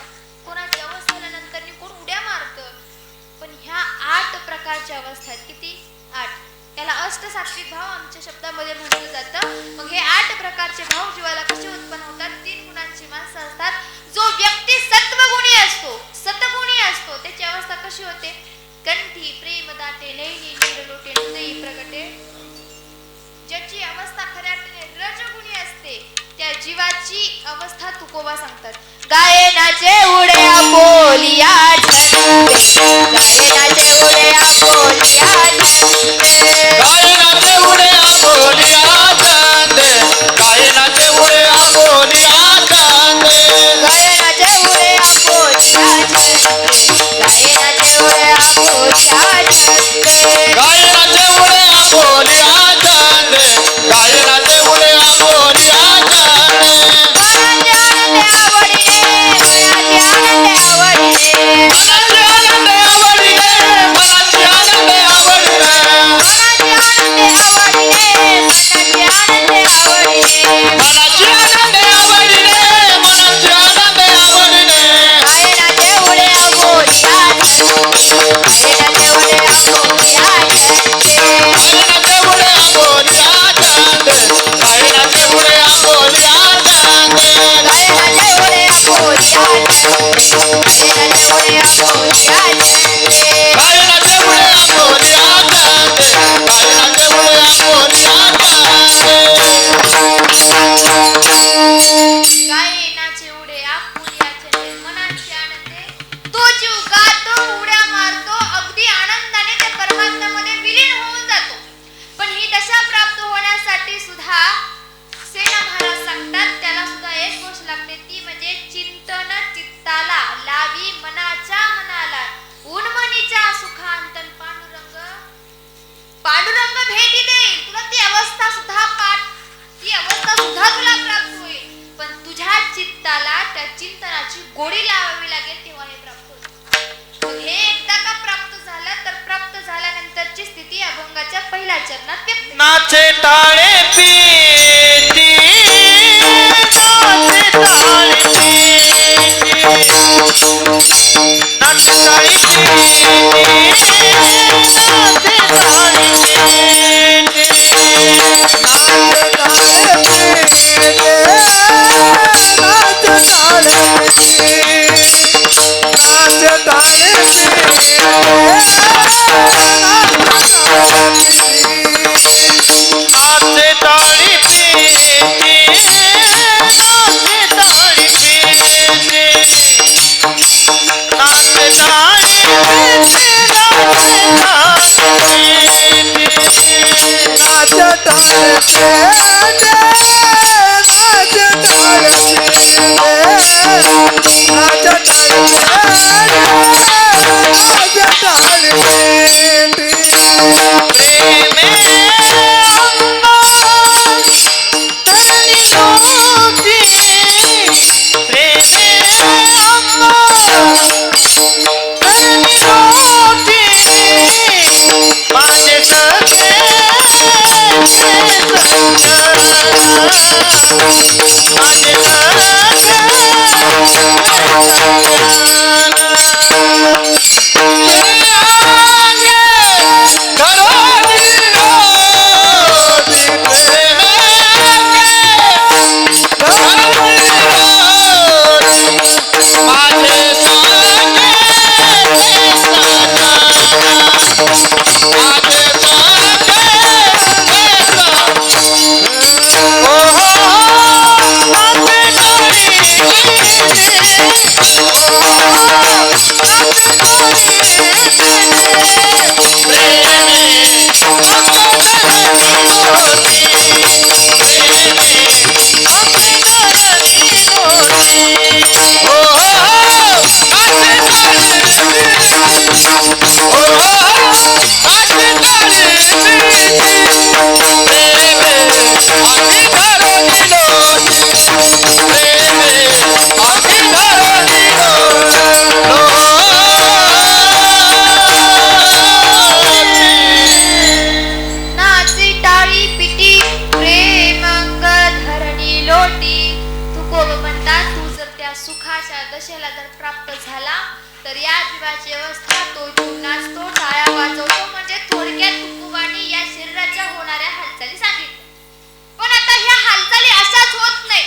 कोणाची अवस्था झाल्यानंतर कोण उड्या मारतं. पण ह्या 8 प्रकारच्या अवस्था आहेत. किती? 8. याला अष्टसात्विक भाव आमच्या शब्दामध्ये म्हटलं जातं. मग हे 8 प्रकारचे भाव जीवाला कसे उत्पन्न होतात? 3 गुणांची माणसं असतात. जो व्यक्ती सत्वगुणी असतो, सतगुणी असतो, त्याची अवस्था कशी होते? कंठी प्रेम दाटे नैनी नीर लोटे हृदयी प्रगटे. ज्याची अवस्था खऱ्या अर्थाने रजगुणी असते त्या जीवाची अवस्था तुकोबा सांगतात. गायनाचे उड्या बोलिया छंदे, गायनाचे उड्या बोलिया छंदे, गायनाचे उड्या बोलिया छंदे, गायनाचे उड्या बोलिया छंदे, गायनाचे उड्या बोलिया छंदे, गायनाचे उड्या बोलिया छंदे, गायनाचे उड्या बोलिया छंदे, गायनाचे उड्या बोलिया छंदे. मनाचे आनंद आवडीने, मनाचे आनंद आवडीने, मनाचे आनंद आवडीने, मनाचे आनंद आवडीने, मनाचे आनंद आवडीने, मनाचे आनंद आवडीने, मनाचे आनंद आवडीने, मनाचे आनंद आवडीने. गायनाचे उड्या बोलिया छंदे, गायनाचे उड्या बोलिया छंदे, गायनाचे उड्या बोलिया छंदे, गायनाचे उड्या बोलिया छंदे. गायनाचे उड्या बोलिया छंदे, गायनाचे उड्या बोलिया छंदे. गायनाचे उड्या बोलिया छंदे, गायनाचे उड्या बोलिया छंदे. गायनाचे उडे आपुल्या छंदे, मनाचे आनंदे. तो जीव गातो, उड्या मारतो, अगदी आनंदाने त्या परमात्म्यामध्ये विलीन होऊन जातो. पण ही दशा प्राप्त होण्यासाठी सुद्धा सेना महाराज सांगतात, त्याला सुद्धा एक गोष्ट लागते, ती म्हणजे चिंतन चित्ताला लावी मनाच्या मनाला, उन्मनीच्या सुखांतन पांडुरंग. पांडुरंग भेटी देईल तुला, ती अवस्था सुद्धा ती अवस्था सुद्धा तुला प्राप्त होईल. पण तुझ्या चित्ताला त्या चिंतनाची गोडी लावावी लागेल, तेव्हा हे प्राप्त होईल. मग हे एकदा का प्राप्त झालं तर प्राप्त झाल्यानंतरची स्थिती अभंगाच्या पहिल्या चरणात व्यक्त. नाचे टाळे पीती, नाचे टाळे पीती, नाचे टाळे पीती, नाचे टाळे पीती, नाचे टाळे पीती, नाचे टाळे पीती, नाचे टाळे नाचे ताळी पीती, नाचे ताळी पीती, नाचे ताळी पीती, नाचे ताळी पीती, नाचे ताळी पीती, नाचे ताळी प्रेमे नाची टाळी पिटी प्रेम अंग धरणी लोटी. तुकोबा म्हणतात, तू जर त्या सुखाच्या दशेला जर प्राप्त झाला तर या जीवाची अवस्था तो जीव नाचतो, टाळ्या वाजवतो. म्हणजे थोडक्यात तुकोबांनी या शरीराच्या होणाऱ्या हालचाली सांगितल्या. पण आता ह्या हालचाली अशाच होत नाही.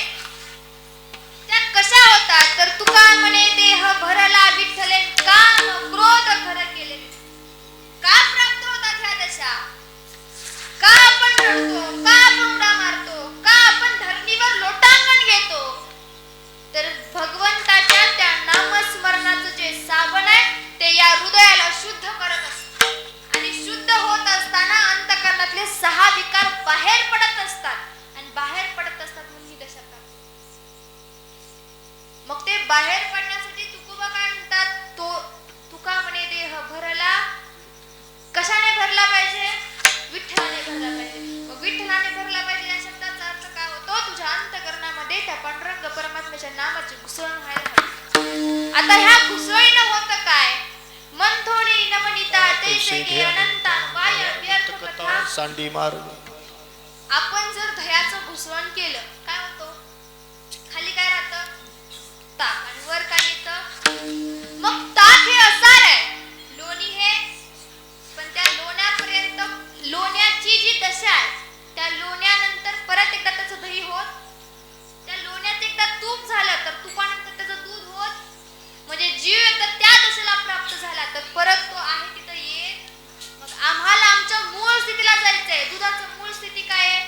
त्या कशा होतात तर तुका म्हणे देह भरला विठ्ठले काम क्रोध खर केले. का प्राप्त होतात ह्या दशा? का आपण रडतो? का आपण उड्या मारतो? का आपण धरणीवर लोटांगण घेतो? तर भगवंताच्या त्या नामस्मरणाचं जे साबण आहे ते या हृदयाला शुद्ध करत असतं. आणि शुद्ध होत असताना अंतःकरणातले 6 विकार बाहेर पडत असतात. आणि बाहेर पडत असतात म्हणून ही दशा प्राप्त होते. मग ते बाहेर पडण्यासाठी तुकोबा काय म्हणतात? तो तुका म्हणे देह भरला. कशाने भरला पाहिजे? विठ्ठलाने भरला पाहिजे. मग विठ्ठलाने भरला पाहिजे या शब्दाचा अर्थ काय होतो? तुझ्या अंतःकरणामध्ये त्या पांडुरंग परमात्म्याच्या नामाची घुसळण व्हायला हवी. आता ह्या घुसळीनं होतं काय? मन थोडी नमनिता तैसे गे अनंता वाय व्यर्थ कथा सांडी मार. आपण जर दह्याचं घुसळण केलं काय होतं? खाली काय राहतं? ताक. आणि वर काय येतं? मग ताक हे असार आहे, लोणी हे. पण त्या लोण्यापर्यंत लोण्याची जी दशा आहे त्या लोण्यानंतर परत एकदा त्याचं दही होत. त्या लोण्यात एकदा तूप झालं तर तुपानंतर त्याचं दूध होत. म्हणजे जीव एकदा त्या दशेला प्राप्त झाला तर परत तो आहे तिथं येत. मग आम्हाला आमच्या मूळ स्थितीला जायचंय. दुधाचं मूळ स्थिती काय आहे?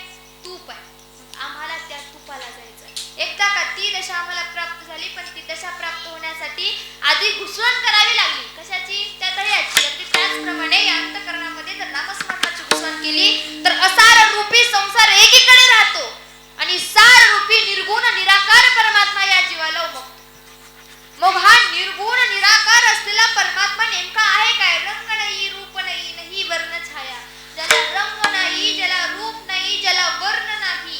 तूप आहे. मग आम्हाला त्या तुपाला जायचंय. एकदा का ती दशा आम्हाला प्राप्त झाली. पण ती दशा प्राप्त होण्यासाठी आधी घुसळण करावी लागली. कशाची? त्या दह्याची. अगदी त्याचप्रमाणे या अंतःकरणामध्ये जर नामस्मरणाची घुसळण केली तर असार रूपी संसार एकीकडे राहतो आणि सार रूपी निर्गुण निराकार परमात्मा या जीवाला उमगतो. मग हा निर्गुण निराकार असलेला परमात्मा नेमका आहे काय? रंग नाही, रूप नाही, नाही वर्ण छाया. ज्याला रंग नाही, ज्याला रूप नाही, ज्याला वर्ण नाही,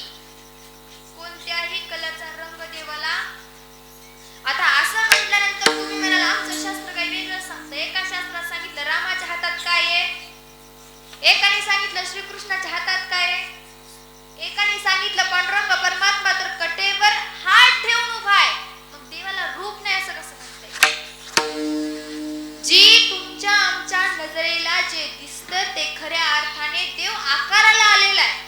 कोणत्याही कलाचा रंग देवाला. आता असं म्हटल्यानंतर तुम्ही म्हणाल आमचं शास्त्र काही वेगळं सांगतं. एका शास्त्रात सांगितलं रामाच्या हातात काय आहे, एकाने सांगितलं श्रीकृष्णाच्या हातात काय आहे, एकाने सांगितलं पांडुरंग परमात्मा तर कटेवर हात ठेवून उभा आहे. मग देवाला रूप नाही असं कसं म्हणताय? जी तुमच्या आमच्या नजरेला जे दिसतं ते खऱ्या अर्थाने देव आकाराला आलेला आहे.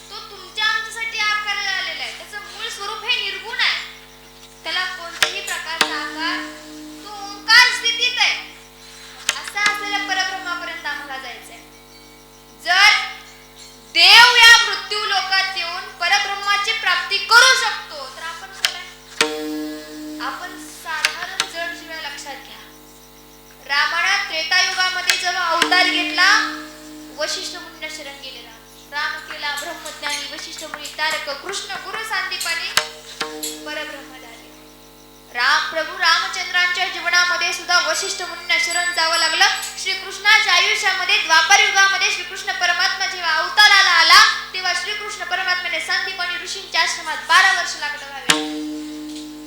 तो तुमच्या आमच्यासाठी आकाराला आलेला आहे. त्याचं मूळ स्वरूप हे निर्गुण आहे. त्याला कोणत्याही प्रकारचा आकार, तो ओंकार स्थितीत आहे. असा असलेल्या परब्रह्मापर्यंत आम्हाला जायचंय. जर देव या मृत्यू लोकात येऊन परब्रह्माची प्राप्ती करू शकतो तर आपण कोण आहे? आपण साधारण जड जीव लक्षात घ्या. रामानं त्रेतायुगामध्ये जेव्हा अवतार घेतला वशिष्ठ मुनींना शरण गेले. राम केला ब्रह्मज्ञानी वशिष्ठ मुनी तारक कृष्ण गुरु सांदीपानी परब्रह्म झाले. प्रभू रामचंद्रांच्या जीवनामध्ये सुद्धा वशिष्ठ मुनींना शरण जावं लागलं. श्रीकृष्णाच्या आयुष्यामध्ये द्वापर युगामध्ये श्रीकृष्ण परमात्मा जेव्हा अवताराला आला तेव्हा श्रीकृष्ण परमात्म्याने सांदीपानी ऋषींच्या आश्रमात 12 वर्ष लागलं व्हावे.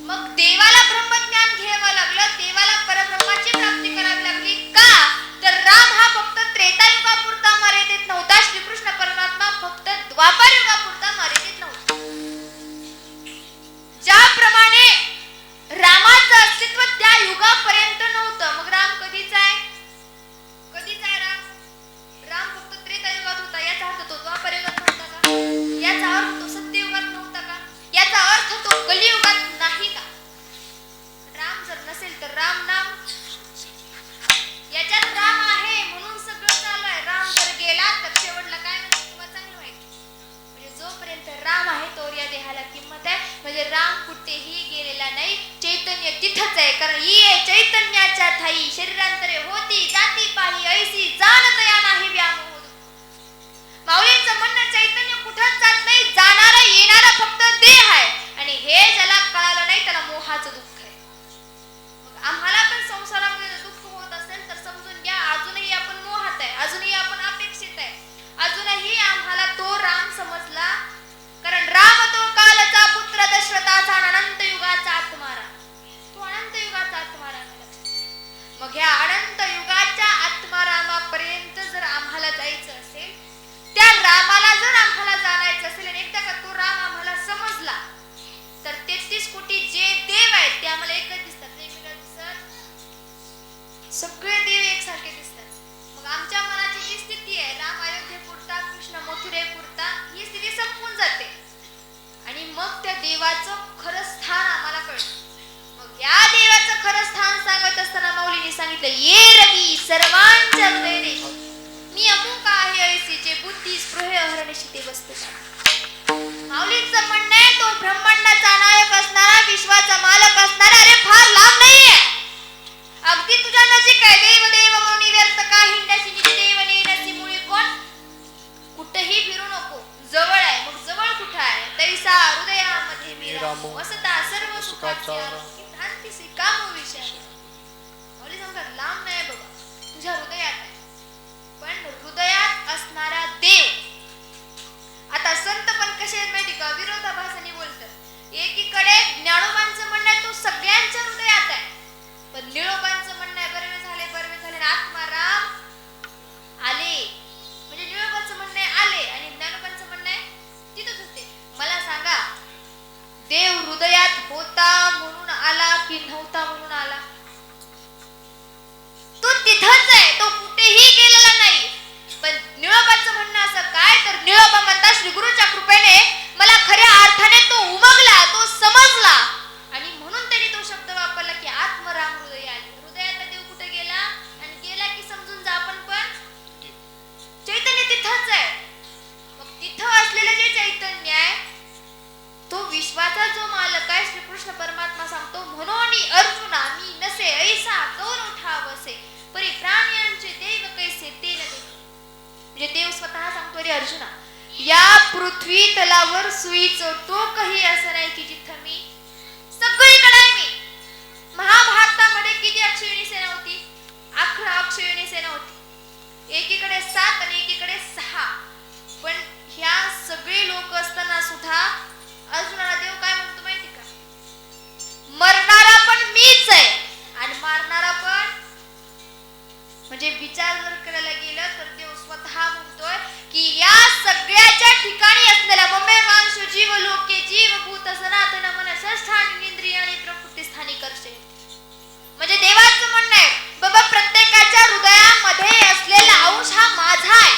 मग देवाला ब्रह्मज्ञान घ्यावं लागलं. देवाला परब्रह्माची प्राप्ती करावी लागली. का तर राम हा फक्त त्रेतायुगापुरता मर्यादित नव्हता. श्रीकृष्ण परमात्मा फक्त द्वापर युगापुरता मर्यादित नव्हता. म्हणजे राम कुठेही गेलेला नाही, चैतन्य तिथंच आहे. कारण ये चैतन्याच्या ठाई शरीरांतरे होती जाती पाही ऐसी जाणत या नाही व्यामोह. माऊलींचं म्हणणं चैतन्य कुठंच जात नाही, जाणारा येणारा फक्त देह आहे. आणि हे ज्याला कळालं नाही त्याला मोहाचं दुःख आहे. मग आम्हाला पण संसारामध्ये दुःख होत असेल तर समजून घ्या, अजूनही आपण मोहात आहे, अजूनही आपण अपेक्षित आहे, अजूनही आम्हाला तो राम समजला. कारण राम तो कालचा पुत्र दशरथाचा अनंत युगाचा आत्मारा, तो अनंत युगाचा आत्मारा. मग ह्या अनंत युगाच्या आत्मारामापर्यंत जर आम्हाला जायचं असेल, त्या रामाला जर आम्हाला जाणायचं असेल आणि एकदा का तो राम आम्हाला समजला तर 33 कोटी जे देव आहेत ते आम्हाला एकच दिसतात, वेगवेगळे दिसत, सगळे देव एकसारखे दिसतात. मग आमच्या मनाची जी स्थिती आहे, राम अयोध्ये पुरता कृष्ण मथुरे पुरता, ही स्थिती संपून जाते आणि मग त्या देवाचं खरं स्थान आम्हाला कळतं. मग या देवाचं खरं स्थान सांगत असताना माऊलीने सांगितलं, ये रवी सर्वांच्या हृदय देश, मी अमुक आहे ऐसीचे बुद्धी स्पृहे हरणशी ते वस्तू. माऊलींचं म्हणणं आहे तो ब्रह्मांडाचा नायक असणारा, विश्वाचा मालक असणारा, अरे फार लांब नाहीये, अगदी तुझ्या नजीक आहे. देव देव म्हणून व्यर्थ का हिंडाशी निज देव नेनसी मुळी कोण. कुठेही फिरू नको, जवळ आहे. मग जवळ कुठं आहे, तैसा हृदयामध्ये मी रामो असता सर्व सुखाचा भ्रांतीसी कामो विषय. माऊली सांगतात लांब नाही बाबा, तुझ्या हृदयात आहे. पण हृदयात असणारा देव. आता संत पण कसे आहेत माहिती का, विरोधाभासाने बोलतात. एकीकडे ज्ञानोबांचं म्हणणं आहे तो सगळ्यांच्या हृदयात आहे, पण निळोबांचं म्हणणं आहे बरवे झाले आत्माराम आले. म्हणजे निळोबांचं म्हणणं आहे आले आणि ज्ञानोबांचं म्हणणं आहे तिथंच होते. मला सांगा, देव हृदयात होता म्हणून आला की नव्हता म्हणून आला? तो तिथंच आहे, तो कुठेही गेलेला नाही. पण निळोबाचं म्हणणं असं काय, तर निळोबा म्हणतात श्री गुरुच्या कृपेने मला खऱ्या अर्थाने तो उमगला, तो समजला आणि म्हणून त्यांनी तो शब्द वापरला की आत्मराम हृदय आले. हृदयातला देव कुठे गेला आणि गेला की समजून जा आपण पण चैतन्य तिथंच आहे. मग तिथं असलेलं जे चैतन्य आहे तो विश्वाचा जो मालक आहे श्रीकृष्ण परमात्मा सांगतो, म्हणून अर्जुना मी नसे ऐसा कौन उठावसे परी प्राण्यांचे देव कैसे ते न. म्हणजे देव स्वतः सांगतो, रे अर्जुना, या पृथ्वी तलावर सुईचं टोकही असं नाही की जिथं मी सगळीकडे आहे. मी महाभारतामध्ये किती अक्षयणी सेना होती, 11 अक्षयणी सेना होती, एकीकडे 7 आणि एकीकडे 6. पण ह्या सगळे लोक असताना सुद्धा अर्जुनाला देव काय म्हणतो माहिती का, मरणारा पण मीच आहे आणि मारणारा पण. म्हणजे विचार जर करायला गेलं तर देव स्वतः म्हणतोय की या सगळ्याच्या ठिकाणी असलेल्या ममे मांस जीव लोके जीव भूत सनातन मन षष्ठान इंद्रिय आणि प्रकृती स्थानी करते. म्हणजे देवाचं म्हणणं आहे बाबा प्रत्येकाच्या हृदयामध्ये असलेला अंश हा माझा आहे.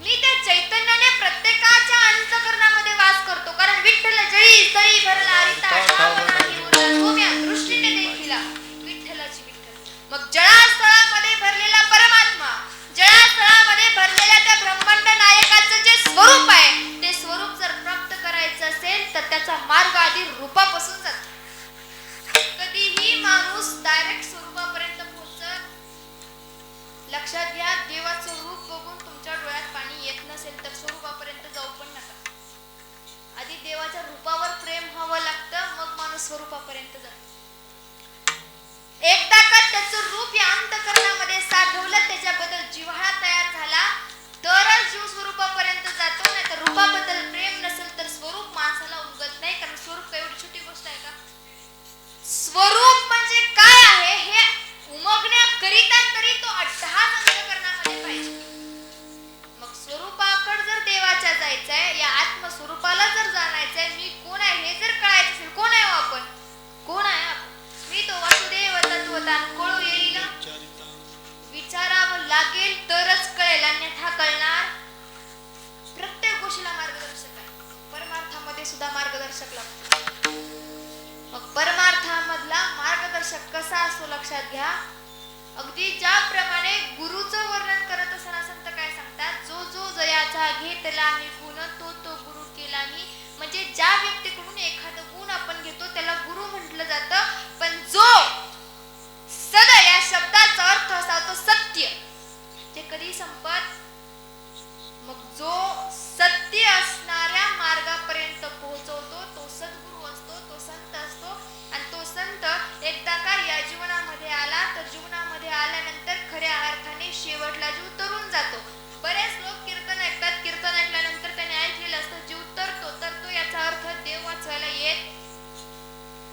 मी त्या चैतन्याने प्रत्येकाच्या अंतःकरणामध्ये वास करतो. कारण विठ्ठल जळी तळी भरला रिता ठाव नाही उरला सोम्या दृष्टीने देखिला विठ्ठलाची विठ्ठल. मग जळास्थळामध्ये भरलेला परमात्मा, जळास्थळामध्ये भरलेल्या त्या ब्रह्मांड नायकाचं जे स्वरूप आहे ते स्वरूप जर प्राप्त करायचं असेल तर त्याचा मार्ग आधी रूपापासून जातो. कधीही माणूस डायरेक्ट स्वरूपापर्यंत पोहोचत. लक्षात घ्या, देवाचं रूप बघून तुमच्या डोळ्यात पाणी येत नसेल तर स्वरूपापर्यंत जाऊ पण नका. आधी देवाच्या रूपावर प्रेम व्हावं लागतं, मग माणूस स्वरूपापर्यंत जातो. एकदा का त्याचं रूप या अंतःकरणामध्ये साठवलं, त्याच्याबद्दल जिव्हाळा तयार झाला तरच जीव स्वरूपापर्यंत जातो. नाही तर रूपाबद्दल प्रेम नसेल तर स्वरूप माणसाला उमगत नाही. कारण स्वरूप काय एवढी छोटी गोष्ट आहे का? स्वरूप म्हणजे काय आहे हे उमगण्याकरिता तरी तो 18 अंतःकरणामध्ये पाहिजे. मग स्वरूपाकडे जर देवाच्या जायचंय, या आत्मस्वरूपाला जर जाणायचंय, मी कोण आहे हे जर कळायचं असेल, कोण आहे आपण, कोण आहे आपण, मी तो वासुदेव तत्वज्ञान कळू येईल, विचारावं लागेल तरच कळेल, अन्यथा कळणार. प्रत्येक गोष्टीला मार्गदर्शक आहे, परमार्थामध्ये सुद्धा मार्गदर्शक लागतो. मग परमार्थामधला मार्गदर्शक कसा असतो लक्षात घ्या. अगदी ज्याप्रमाणे गुरुचं वर्णन करत असताना संत काय सांगतात, जो जो जयाचा घेतला मी गुण तो तो गुरु केला मी. म्हणजे ज्या व्यक्तीकडून एखादं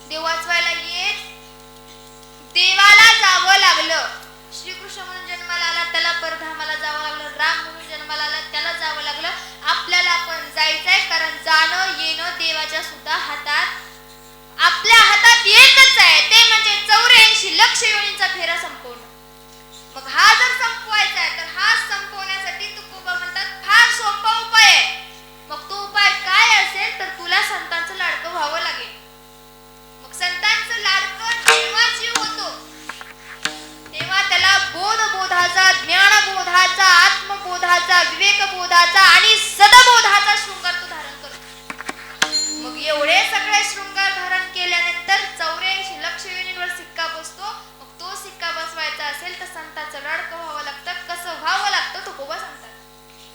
देव वाचवायला येत देवाला जावं लागलं. श्रीकृष्ण म्हणून जन्माला आला त्याला परधामाला जावं लागलं. राम म्हणून जन्माला आला त्याला जावं लागलं. आपल्याला पण जायचंय, कारण जाणं येणं देवाच्या सुद्धा हातात, आपल्या हातात येतच आहे. ते म्हणजे 84 लक्ष योनींचा फेरा संपवणं. मग हा जर संपवायचा आहे तर हा संपवण्यासाठी तुकोबा म्हणतात फार सोपा उपाय आहे. मग तो उपाय काय असेल तर तुला संतांचं लाडकं व्हावं लागेल. मग संतांचं लाडकं जेव्हा जीव होतो तेव्हा त्याला बोधाचा, ज्ञानबोधाचा, आत्मबोधाचा, विवेकबोधाचा आणि सदबोधाचा शृंगार तो धारण करतो. मग एवढे सगळे शृंगार धारण केल्यानंतर 84 लक्ष योनींवर सिक्का बसतो. मग तो सिक्का बसवायचा असेल तर संतांचं लाडकं व्हावं लागतं. कसं व्हावं लागतं तुकोबा सांगतात.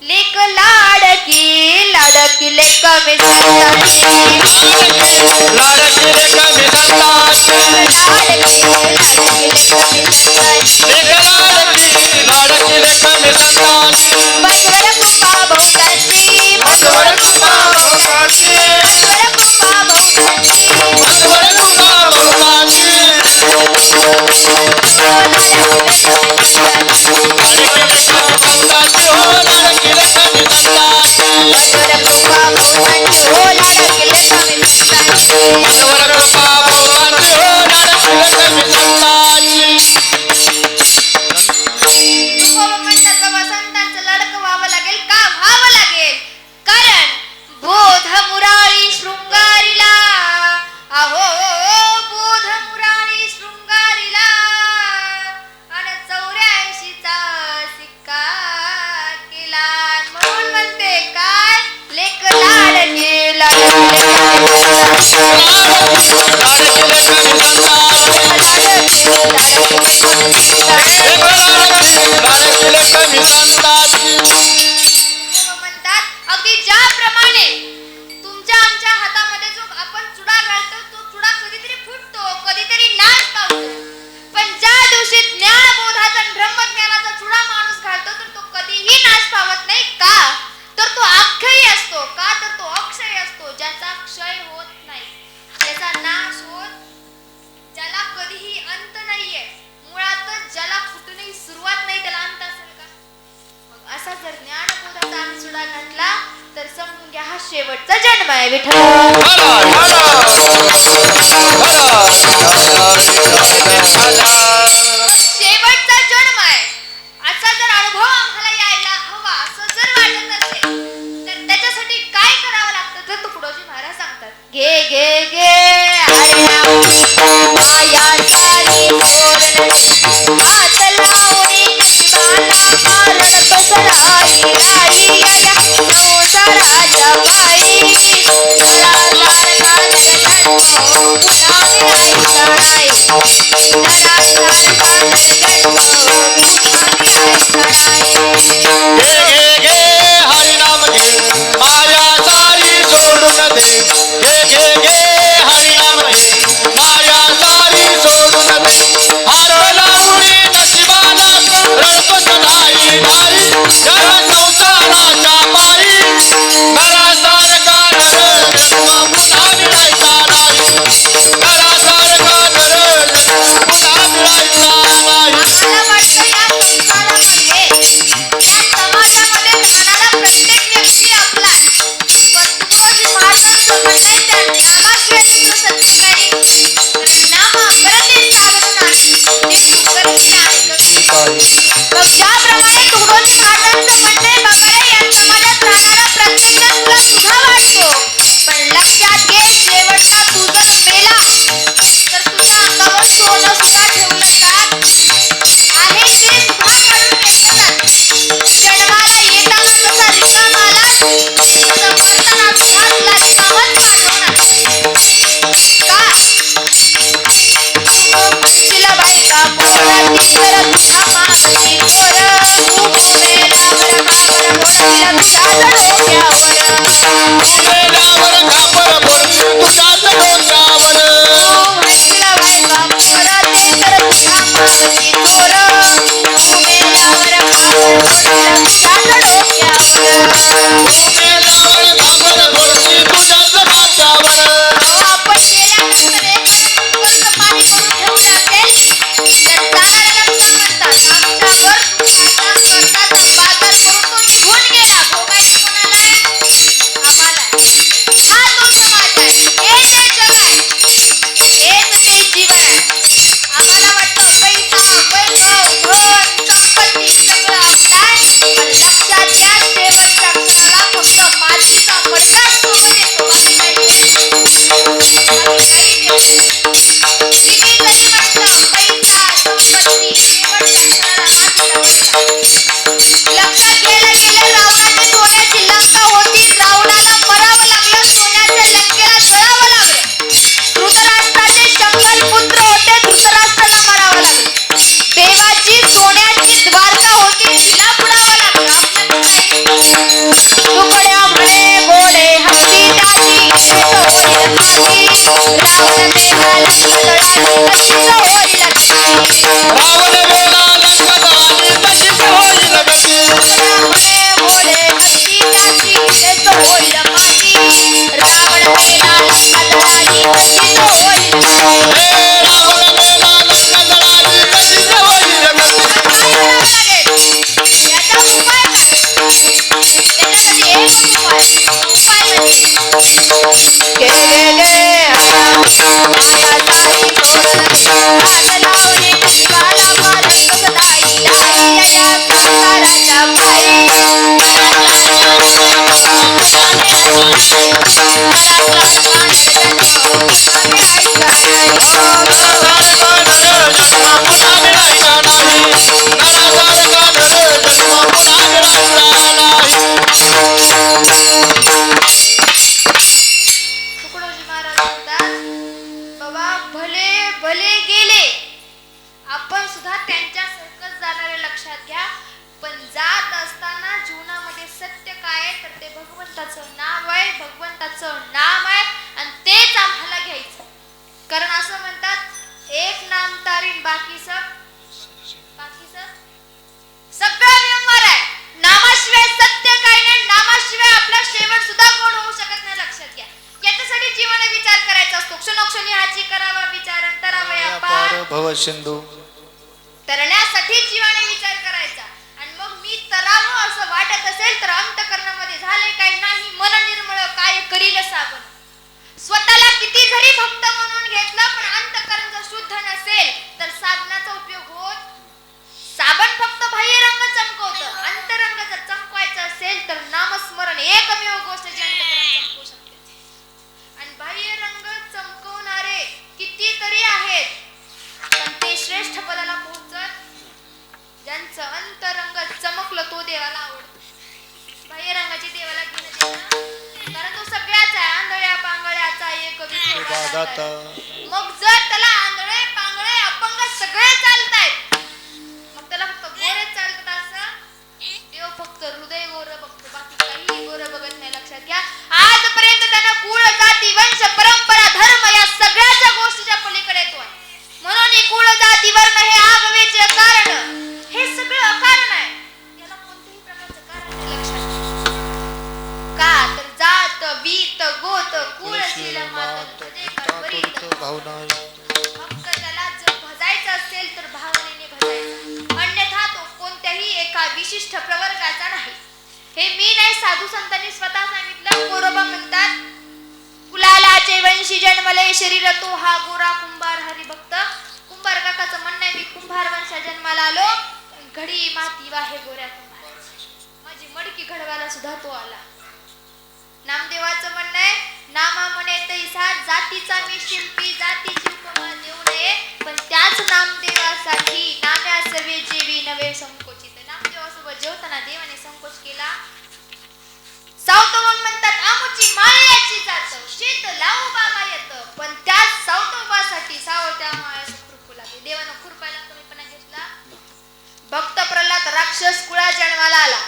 लेक लाडकी लाडकी लेक मी संतांची, लाडकी लेक मी संतांची, लाडकी लाडकी लेक मी संतांची, लाडकी लेक मी संतांची. बसवर कृपा बहुतांची, बसवर कृपा बहुतांची, बसवर कृपा बहुतांची, बसवर कृपा बहुतांची. लाडकी लेक मी संतांची, बसवर कृपा बहुतांची, हो लाडकी लेक मी संतांची. बसवर कृपा बहुतांची, हो लाडकी लेक मी संतांची. तुकोबा म्हणतात बाबा संतांचं लाडकं व्हावं लागेल. का व्हावं लागेल? कारण बोध मुरारी शृंगारीला, अहो बोध मुरारी शृंगारीला, आणि 84चा सिक्का केला. म्हणून म्हणते काय, लेक लाडकी लाडकी लेक मी संतांची, लाडकी लेक मी संतांची, लाडकी लाडकी लेक मी संतांची. लाडकी लेक मी संतांची. म्हणतात अगदी ज्याप्रमाणे तुमच्या आमच्या हातामध्ये जो आपण चुडा घालतो तो चुडा कधीतरी फुटतो, कधीतरी नाश पावतो. पण ज्या दिवशी ज्ञानबोधाचा आणि ब्रह्मज्ञानाचा चुडा माणूस घालतो तर तो कधीही नाश पावत नाही. का तर तो अक्षयी असतो. का तर तो अक्षय असतो, ज्याचा क्षय होत नाही, त्याचा नाश होत, ज्याला कधीही अंत नाहीये. मुळातच ज्याला कुठूनही सुरुवात नाही त्याला अंत असेल का? मग असा जर ज्ञानबोधाचा आम्ही चुडा घातला तर समजून घ्या हा शेवटचा जन्म आहे. विठ्ठल शेवटचा जन्म आहे. असा जर अनुभव आम्हाला यायला हवा असं जर वाटत असेल तर त्याच्यासाठी काय करावं लागतं तर तुकडोजी महाराज सांगतात. घे घे घे माया सारी सोडून हात लावणी नशिबाला मारण कसराई राई या संसाराच्या बाई नरासारखा नरजन्म पुन्हा मिळायचा नाही, नरासारखा नरजन्म पुन्हा मिळायचा नाही. घे घे घे हरिनाम घे, माया सारी सोडून दे. घे घे घे हरिनाम घे, माया सारी सोडून दे. हार लावणी नशिबाला रडतोच नाही नाही, या संसाराच्या पायी नरासारखा नरजन्म पुन्हा मिळायचा नाही, नरासारखा नरजन्म पुन्हा मिळायचा नाही. आम्हाला वाटतं या संसारामध्ये, या समाजामध्ये राहणारा प्रत्येक व्यक्ती आपला. पण तुकोजी महाराजांचं म्हणणं आहे त्या नामाशिवाय दुसरं सत्य काही नाम अमृते साधन नाही, ते करते आहे कशी. मग ज्याप्रमाणे तुकोजी महाराजांचं म्हणणं आहे बाबा रे, या समाजात राहणारा प्रत्येक जण तुला तुझा वाटतो. पण लक्षात घे शेवटचा तू जर मेला तर तुझ्या अंगावर सोनं सुद्धा ठेवलं जात आहे, ते सुद्धा काढून घेतलं जात. जन्माला येताना जसा रिकामा आला तसं मरताना सुद्धा तुला रिकामच पाठवणार. का म्हणशील बायका पोराची तर तुझ्या मागची पोरं, तू मेल्यावर काबर बोलतील तुझ्याच डोक्यावर. मेल्यावर कापर पडते तुझ्याच डोक्यावर. म्हणशील बायका पोराची तर तुझ्या मागची पोरं, तू मेल्यावर काबर बोलतील तुझ्याच डोक्यावर. मेल्यावर कापर पडते तुझ्याच डोक्यावर. आपण गेल्यानंतर एक रावण मेला लंका जळाली तशीच होईल गती. रावण वेला लंका जळाली तशीच होईल गती. रावणे भोळे भक्ती त्याची तेच होईल माती. रावण मेला लंका जळाली तशीच होईल गती. हे रावण वेला लंका जळाली तशीच होईल गती. काय करावं लागेल? याचा उपाय काय? त्याच्यासाठी एकच उपाय. उपाय म्हणजे गे गे गे आकाशाही तोरण हात लावणे जीवाला मारत सदाई दाई या संसाराच्या पायी. तुकडोजी महाराज म्हणतात, बाबा भले भले गेले, आपण सुद्धा त्यांच्यासारखंच जाणारे लक्षात घ्या. पण जात असताना जीवनामध्ये सत्य काय आहे तर ते भगवंताचं नाव आहे, भगवंताचं नाम आहे आणि तेच आम्हाला घ्यायचं. कारण असं म्हणतात एक नाम तारीन बाकी सब सगळं व्यवहार आहे. नामाशिवाय सत्य काही नाही. नामाशिवाय आपला शेवट सुद्धा गोड होऊ शकत नाही. लक्षात घ्या. याच्यासाठी जीवन विचार करायचा असतो. क्षणोक्षणी हाची करावा विचार अंतरावया पार भव सिंधू. तरण्यासाठी जीवाने विचार करायचा. आणि मग मी तरावं असं वाटत असेल तर अंतःकरणामध्ये झाले काय नाही. मन निर्मळ काय करील साबण. स्वतःला किती जरी भक्त म्हणून घेतलं पण अंतःकरण जर शुद्ध नसेल तर साबणाचा उपयोग होत. साबण फक्त बाह्य रंग चमकवतं. अंतरंग जर चमकवायचं असेल तर नामस्मरण एकमेव गोष्ट जी अंतःकरण चमकवू शकते. आणि बाह्य रंग चमकवणारे कितीतरी आहेत पण ते श्रेष्ठ पदाला पोहोचत. ज्यांचं अंतरंग चमकलं तो देवाला आवडतो. बाह्य रंगाची देवाला घेणं देणं, कारण तो सगळ्याच आहे. आंधळ्या पांगळ्याचा एक विठोबा दाता. मग जर त्याला आंधळे पांगळे अपंग सगळे चालतायत मग त्याला फक्त गोरे चालतात असं. देव फक्त हृदय गोर बघतो, बाकी काही गोर बघत नाही. लक्षात घ्या. आजपर्यंत त्यानं कुळ जाती वंश परंपरा धर्म या सगळ्याच्या गोष्टीच्या पलीकडे तो आहे. म्हणून कुळ जाती वर्ण हे आगवेचे कारण, हे सगळं अकारण आहे. याला कोणत्याही प्रकारचं कारण नाही. लक्षात का तर जात बीत गोत कुळशील मात फक्त त्याला जर भजायचं असेल तर भावनेने भजायचं. अन्यथा तो कोणत्याही एका विशिष्ट प्रवर्गाचा नाही. हे मी नाही, साधू संतांनी स्वतः सांगितलं. गोरोबा म्हणतात कुलालाचे वंशी जन्मले शरीर तो हा गोरा कुंभार हरिभक्त. कुंभार काकाचं म्हणणं आहे मी कुंभार वंशा जन्माला आलो, घडी माती वाहे गोऱ्या कुंभार. माझी मडकी घडवायला सुद्धा तो आला. नामदेवाचं म्हणणं आहे नामा म्हणे तैसा जातीचा मी शिल्पी जातीची उपमा देऊ नये. पण त्याच नामदेवासाठी नाम्या सर्वे जेवी नवे संकोचित. नामदेवासोबत जेवताना देवाने संकोच केला. सावतोबा म्हणतात आमुची मायाची जात शेत लावू बाबा येत. पण त्याच सावतोबासाठी सावत्या मायाचं खुरपू लागले. देवानं खुरपायला कमीपणा घेतला. भक्त प्रल्हाद राक्षस कुळा जन्माला आला.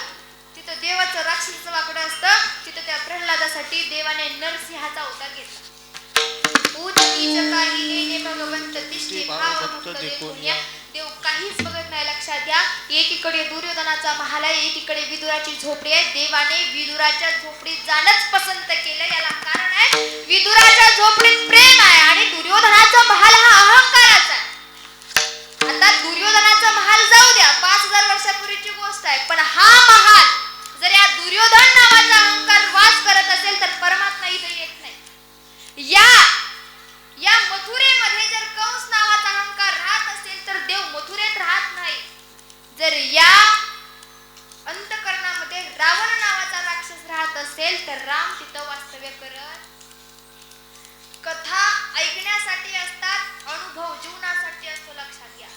तिथं देवाचं राक्षसाचं वाकडं असतं. तिथं त्या प्रल्हादासाठी देवाने नरसिंहाचा अवतार घेतला. पूज नीच काही नेने भगवंत तिष्ठे भाव भक्त देखून या. देव काहीच बघत नाही. लक्षात घ्या. एकीकडे दुर्योधनाचा महाल आहे, एकीकडे विदुराची झोपडी आहे. देवाने विदुराच्या झोपडीत जाणंच पसंत केलं. याला कारण आहे विदुराच्या झोपडीत प्रेम आहे आणि दुर्योधनाचा महाल हा अहंकाराचा आहे. आता दुर्योधनाचा महाल जाऊ द्या, 5000 वर्षापूर्वीची गोष्ट आहे. पण हा महाल जर या दुर्योधन नावाचा अहंकार वास करत असेल तर परमात्मा इथे येत नाही. या मथुरेमध्ये जर कंस नावाचा अहंकार राहत असेल तर देव मथुरेत राहत नाही. जर या अंतःकरणामध्ये रावण नावाचा राक्षस राहत असेल तर राम तिथं वास्तव्य करत. कथा ऐकण्यासाठी असतात, अनुभव जीवनासाठी असतो. लक्षात घ्या.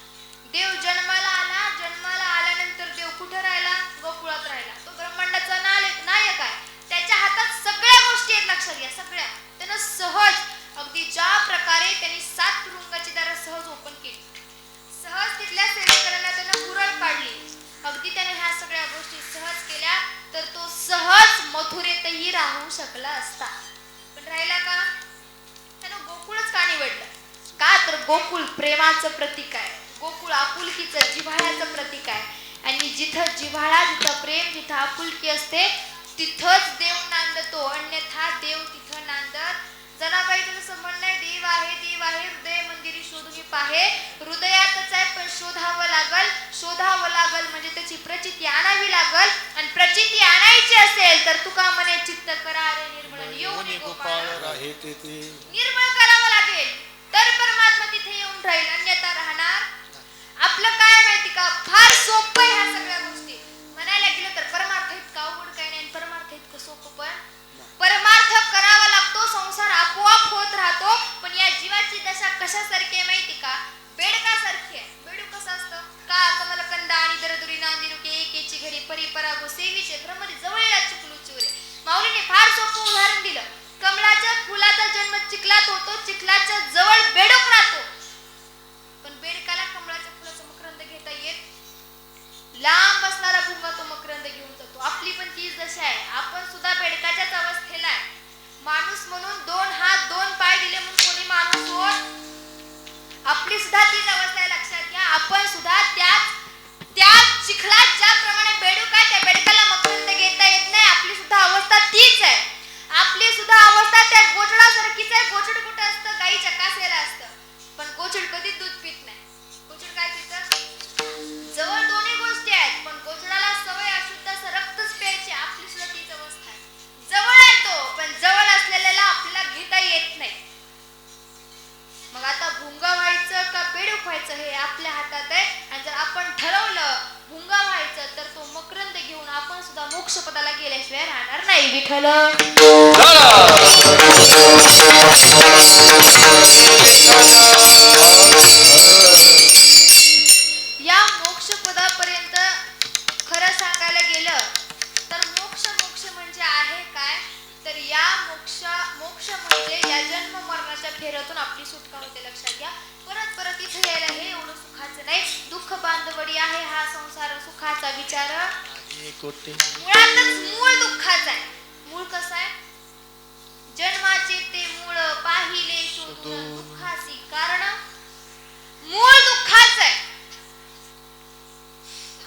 देव जन्माला आला, जन्माला आल्यानंतर देव कुठे राहिला? गोकुळात राहिला. तो ब्रह्मांडाचा नायक आहे. त्याच्या हातात सगळ्या गोष्टी आहेत. लक्षात घ्या. सगळ्या त्यानं सहज अगदी ज्या प्रकारे त्यांनी 7 तुरुंगाची दारं सहज ओपन केली, सहज तिथल्या सेवेकरांना त्यानं कुरळ पाडली, अगदी त्याने ह्या सगळ्या गोष्टी सहज केल्या तर तो सहज मथुरेतही राहू शकला असता. पण राहिला का? त्यानं तर गोकुळ प्रेमाचं प्रतीक आहे, गोकुळ आपुलकीचं जिव्हाळ्याचं प्रतीक आहे. आणि जिथं जिव्हाळा, जिथं प्रेम, जिथं आपुलकी असते तिथंच देव नांदतो, अन्यथा देव तिथं नांदत. जनाबाईचं जसं म्हणणं आहे, देव आहे हृदय मंदिरी शोधून पाहे. हृदयातच आहे पण शोधावं लागल म्हणजे त्याची प्रचिती आणावी लागल. आणि प्रचिती आणायची असेल तर तुका म्हणे चित्त करा रे निर्मळ, येऊन गोपाळ निर्मळ करावं लागेल तर परमात्मा तिथे येऊन राहील, अन्यथा राहणार. आपलं काय माहिती का, फार सोपं ह्या सगळ्या गोष्टी म्हणायला गेलं तर. परमार्थ इतका अवघड काही नाही, परमार्थ इतकं सोपं पण. परमार्थ करावा लागतो, संसार आपोआप होत राहतो. पण या जीवाची दशा कशासारखी आहे माहिती का, बेडकासारखी आहे. बेडूक कसं असतं का, कमलकंद आणि दरदुरी नांदिरुके एकेची घरी परिपरागो सेवीचे भ्रमरी जवळला चिखलू चिवरे. माऊलीने फार सोपं उदाहरण दिलं. कमळाच्या फुलाचा जन्म चिखलात होतो, चिखलाच्या जवळ बेडूक राहतो. पण बेडकाला कमळाच्या फुलाचं मकरंद घेता येत, लांब असणारा भुंगा तो मकरंद घेऊन जातो. आपली पण तीच दशा आहे, आपण सुद्धा बेडकाच्याच अवस्थेला आहे. माणूस म्हणून 2 हात 2 पाय दिले म्हणून कोणी माणूस होत, आपली सुद्धा तीच अवस्था आहे. लक्षात घ्या, आपण सुद्धा त्याच चिखलात ज्याप्रमाणे बेडूक आहे, त्या बेडकाला मकरंद घेता येत नाही. आपली सुद्धा अवस्था तीच आहे. आपली सुद्धा अवस्था त्या गोचडासारखीच आहे. गोचड कुठं असतं, गाईच्या कासेला असतं, पण गोचड कधीच दूध पित नाही. गोचड काय पितं, जवळ दोन्ही गोष्टी आहेत, पण गोचडाला सवय अशुद्ध असं रक्तच प्यायची. आपली सुद्धा तीच अवस्था आहे. जवळ आहे तो, पण जवळ असलेल्याला आपल्याला घेता येत नाही. मग आता भुंगा व्हायचं का बेडूक व्हायचं हे आपल्या हातात आहे. आणि जर आपण ठरवलं भुंगा व्हायचं तर तो मकरंद घेऊन आपण सुद्धा मोक्षपदाला गेल्याशिवाय राहणार नाही. विठ्ठल या मोक्षपदापर्यंत खरं सांगायला गेलं तर मोक्ष म्हणजे आहे काय, तर या मोक्ष म्हणजे या जन्म मरणाच्या फेऱ्यातून आपली सुटका होते. लक्षात घ्या, परत इथे यायला हे एवढं सुखाचं नाही. दुःख बांधवडी आहे हा संसार, सुखाचा विचार मुळातच मूळ दुःखाचा आहे. मूळ कसं आहे, जन्माचे ते मूळ पाहिले शोधून दुःखाची कारण. मूळ दुःखाचं आहे.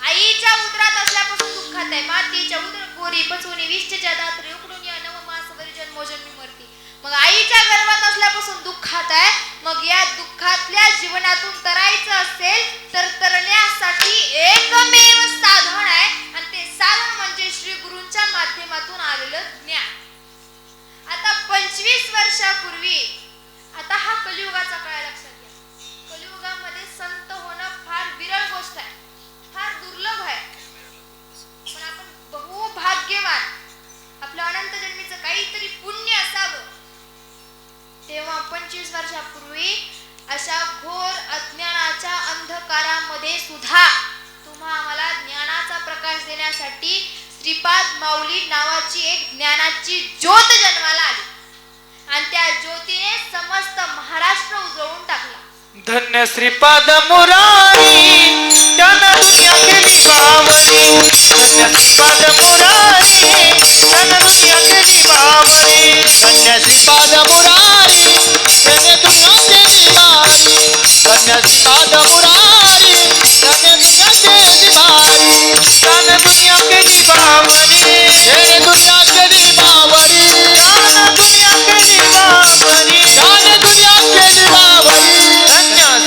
आईच्या उदरात असल्यापासून दुःखात आहे. मातेच्या उदर कोरी पचवणी विष्ठच्या दात्री उकडून या नवमासवरी जन्मोजन्मी मरती. मग आईच्या गर्भात असल्यापासून दुःखात आहे. मग या दुःखातल्या जीवनातून तरायचं असेल तर तरण्यासाठी एकमेव साधन आहे, आणि ते साधन म्हणजे श्री गुरूंच्या माध्यमातून आलेलं ज्ञान. आता 25 वर्षापूर्वी, आता हा कलियुगाचा काळ लक्षात घ्या, कलियुगामध्ये संत होणं फार विरळ गोष्ट आहे, फार दुर्लभ आहे. पण आपण बहु भाग्यवान, आपलं अनंत जन्मीचं काहीतरी पुण्य असावं. तेव्हा 25 वर्षापूर्वी अशा घोर अज्ञानाच्या अंधकारामध्ये सुद्धा तुम्हा आम्हाला ज्ञानाचा प्रकाश देण्यासाठी श्रीपाद माऊली नावाची एक ज्ञानाची ज्योत जन्माला आली, आणि त्या ज्योतीने समस्त महाराष्ट्र उजळून टाकला. धन्य श्रीपाद मुरारी त्यानं दुनिया केली बावरी. धन्य श्रीपाद मुरारी त्यानं दुनिया केली बावरी. धन्य श्रीपाद मुरारी त्याने दुनिया केली बावरी. धन्य श्रीपाद मुरारी त्याने दुनिया केली बावरी. त्यानं दुनिया केली बावरी. त्याने दुनिया केली बावरी. त्यानं दुनिया केली बावरी. त्यानं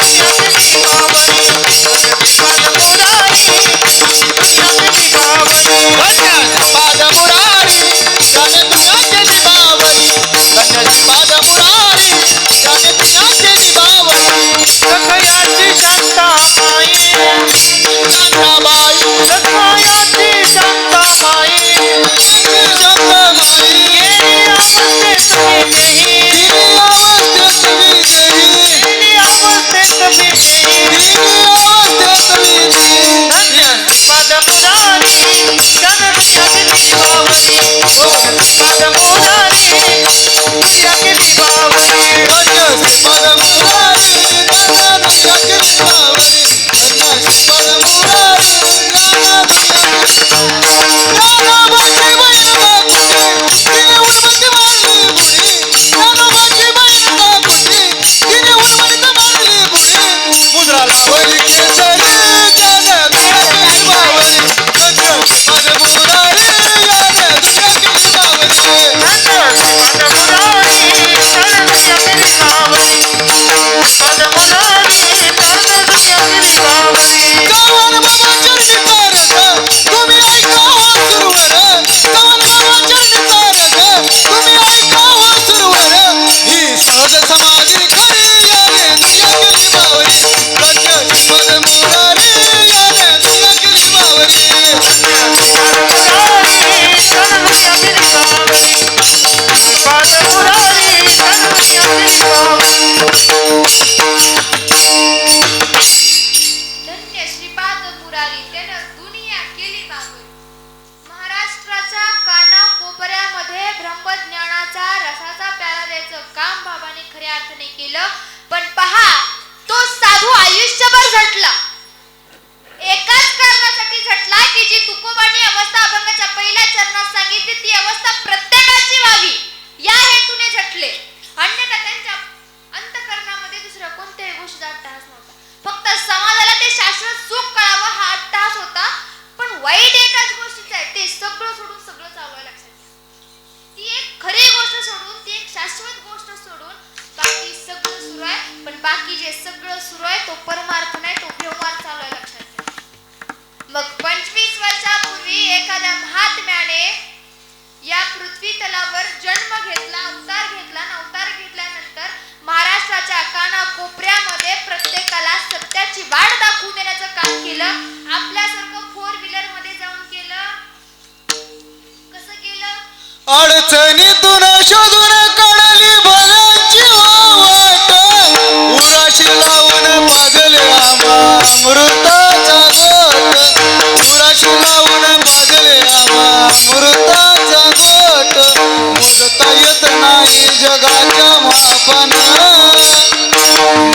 दुनिया केली बावरी. धन्य श्रीपाद मुरारी त्याने दुनिया केली खऱ्या अर्थाने केलं. पण पहा, तो साधू आयुष्यभर झटला. एकाच कारणासाठी झटला की जी तुकोबांनी अवस्था अभंगाच्या पहिल्या चरणात सांगितली ती अवस्था प्रत्येकाची व्हावी या हेतूने झटले. अन्यथा त्यांच्या अंतःकरणामध्ये दुसऱ्या कोणत्याही गोष्टीचा अट्टहास नव्हता. फक्त समाजाला ते शाश्वत सुख कळावं हा अट्टहास होता. पण वाईट एकाच गोष्टीचं आहे, ते सगळं सोडून सगळं चालवायला लक्षात घ्या. ती एक खरी गोष्ट सोडून, ती एक शाश्वत गोष्ट सोडून बाकी सगळं सुरू आहे. पण बाकी जे सगळं सुरू आहे तो परमार्थ नाही, तो व्यवहार चालू आहे, लक्षात घ्या. मग 25 वर्षापूर्वी एखाद्या महात्म्याने या पृथ्वी तलावर जन्म घेतला, अवतार घेतला. अवतार घेतल्यानंतर महाराष्ट्राच्या कानाकोपऱ्यामध्ये प्रत्येकाला सत्याची वाट दाखवून देण्याचं काम केलं. आपल्यासारखं 4 व्हीलर मध्ये जाऊन केलं. कसं केलं? अडचणीतून शोधून काढली भल्यांची वाट, उराशी लावून पाजले आम्हा अमृताचा घोट, उराशी लावून पाजले आम्हा अमृताचा घोट. मोजता येत नाही जगाच्या मापन,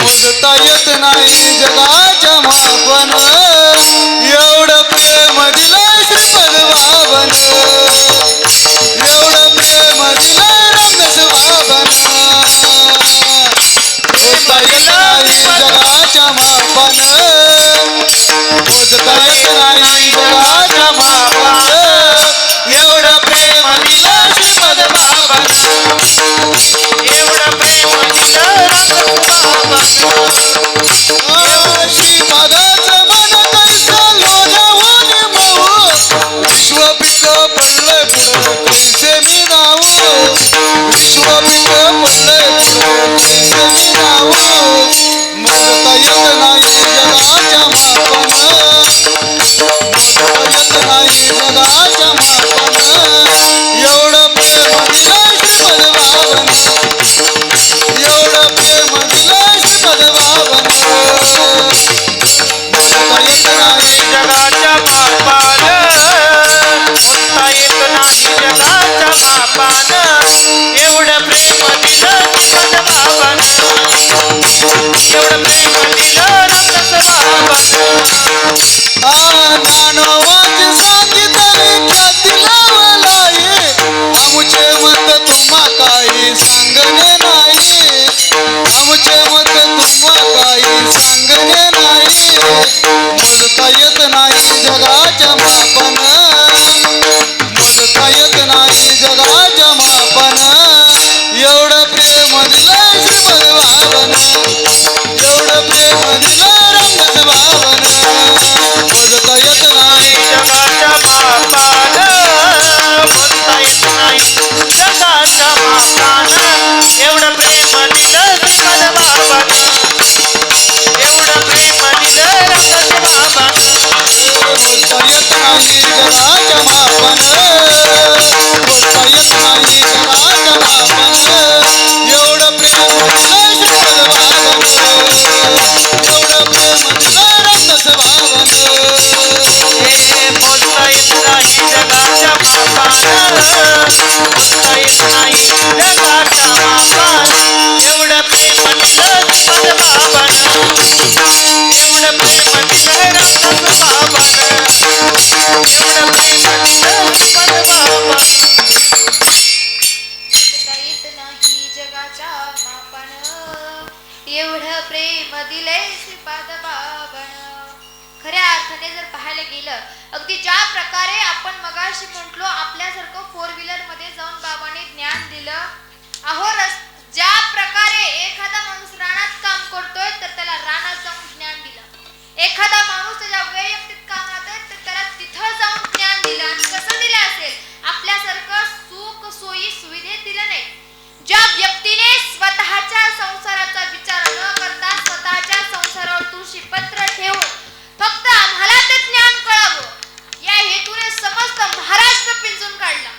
मोजता येत नाही जगाच्या मापन. एवढं प्रेम दिलंय श्रीपद बाबन, एवढं प्रेम दिलंय रंगस बाबन. मोजता येत नाही जगाच्या मापन, मोजता येत नाही जगाच्या मापन. एवढं प्रेम दिलं श्रीपद बाबन, एवढं प्रेम दिलं रंगस बाबन. श्रीपदाचं मन कैसं लोण्याहून मऊ, विश्व पिक पडलंय पुढं कैसे मी नावू, विश्व पिक पडलंय पुढं कैसे मी नावू. मोजता येत नाही जगाच्या मापन, मोजता येत नाही जगाच्या मापन. एवढं प्रेम दिलंय श्रीपद बाबन, एवढं प्रेम दिलंय श्रीपद बाबन. मोजता येत नाही जगाच्या मापान, मोजता येत नाही जगाच्या मापान. एवढं प्रेम दिलं श्रीपद बाबन, एवढं प्रेम दिलं रंगस बाबन. ज्ञानवाच सांगितले ख्याती लावलाई, आमुचे मत तुम्हा काही सांगणे नाही, आमुचे मत तुम्हा काही सांगणे नाही. मोजता येत नाही जगाच्या मापन, मोजता येत नाही जगाच्या मापन. एवढं प्रेम दिलंय श्रीपद बाबन, एवढं प्रेम दिलं रंगस बाबन. मोजता येत नाही जगाच्या मापान, मोजता येत नाही जगाच्या मापान. एवढं प्रेम दिलं श्रीपद बाबन, एवढं प्रेम दिलं रंगस बाबन. मोजता येत नाही जगाच्या मापन, मोजता येत नाही जगाच्या मापन. एवढं प्रेम दिलं श्रीपद बाबन, एवढं प्रेम दिलं रंगस बाबन. मोजता येत नाही जगाच्या मापान, मोजता येत नाही जगाच्या मापान. एवढं प्रेम दिलं श्रीपद बाबन, एवढं प्रेम दिलं रंगस बाबन, एवढं प्रेम दिलं श्रीपद बाबन. मोजता येत नाही जगाच्या मापन, एवढं प्रेम दिलंय श्रीपाद बाबन. खऱ्या अर्थाने जर पाहायला गेलं, अगदी ज्या प्रकारे आपण मगाशी म्हटलो आपल्यासारखं 4 व्हीलर मध्ये जाऊन बाबांनी ज्ञान दिलं. अहो ज्या प्रकारे एखादा माणूस रानात काम करतोय तर त्याला रानात जाऊन ज्ञान दिलं. एखादा माणूस त्याच्या वैयक्तिक कामात आहे तर त्याला तिथं जाऊन ज्ञान दिलं. आणि कसं दिलं असेल? आपल्यासारखं सुख सोयी सुविधेत दिलं नाही. ज्या व्यक्तीने स्वतःच्या संसाराचा विचार न करता स्वतःच्या संसारावर तुळशीपत्र ठेवून फक्त आम्हाला ते ज्ञान कळावं या हेतूने समस्त महाराष्ट्र पिंजून काढला.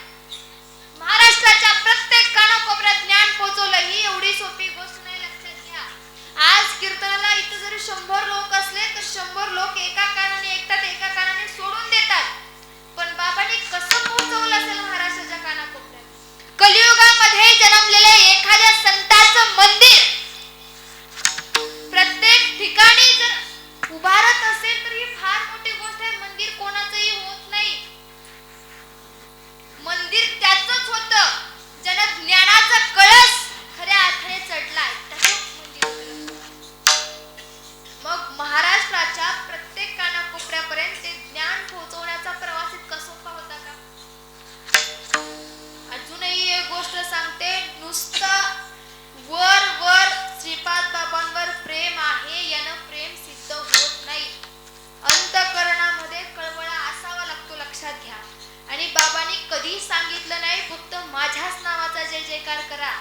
महाराष्ट्राच्या प्रत्येक कानाकोपऱ्यात ज्ञान पोहोचवलं. ही एवढी सोपी गोष्ट नाही, लक्षात घ्या. आज कीर्तनाला इथं जरी 100 लोक असले तर 100 लोक एका कानाने ऐकतात, एका कानाने सोडून देतात. पण बाबांनी कसं पोहोचवलं असेल महाराष्ट्राच्या कानाकोपऱ्यात? कलियुगामध्ये जन्मलेले एखाद्या संताचं मंदिर जयकार करा.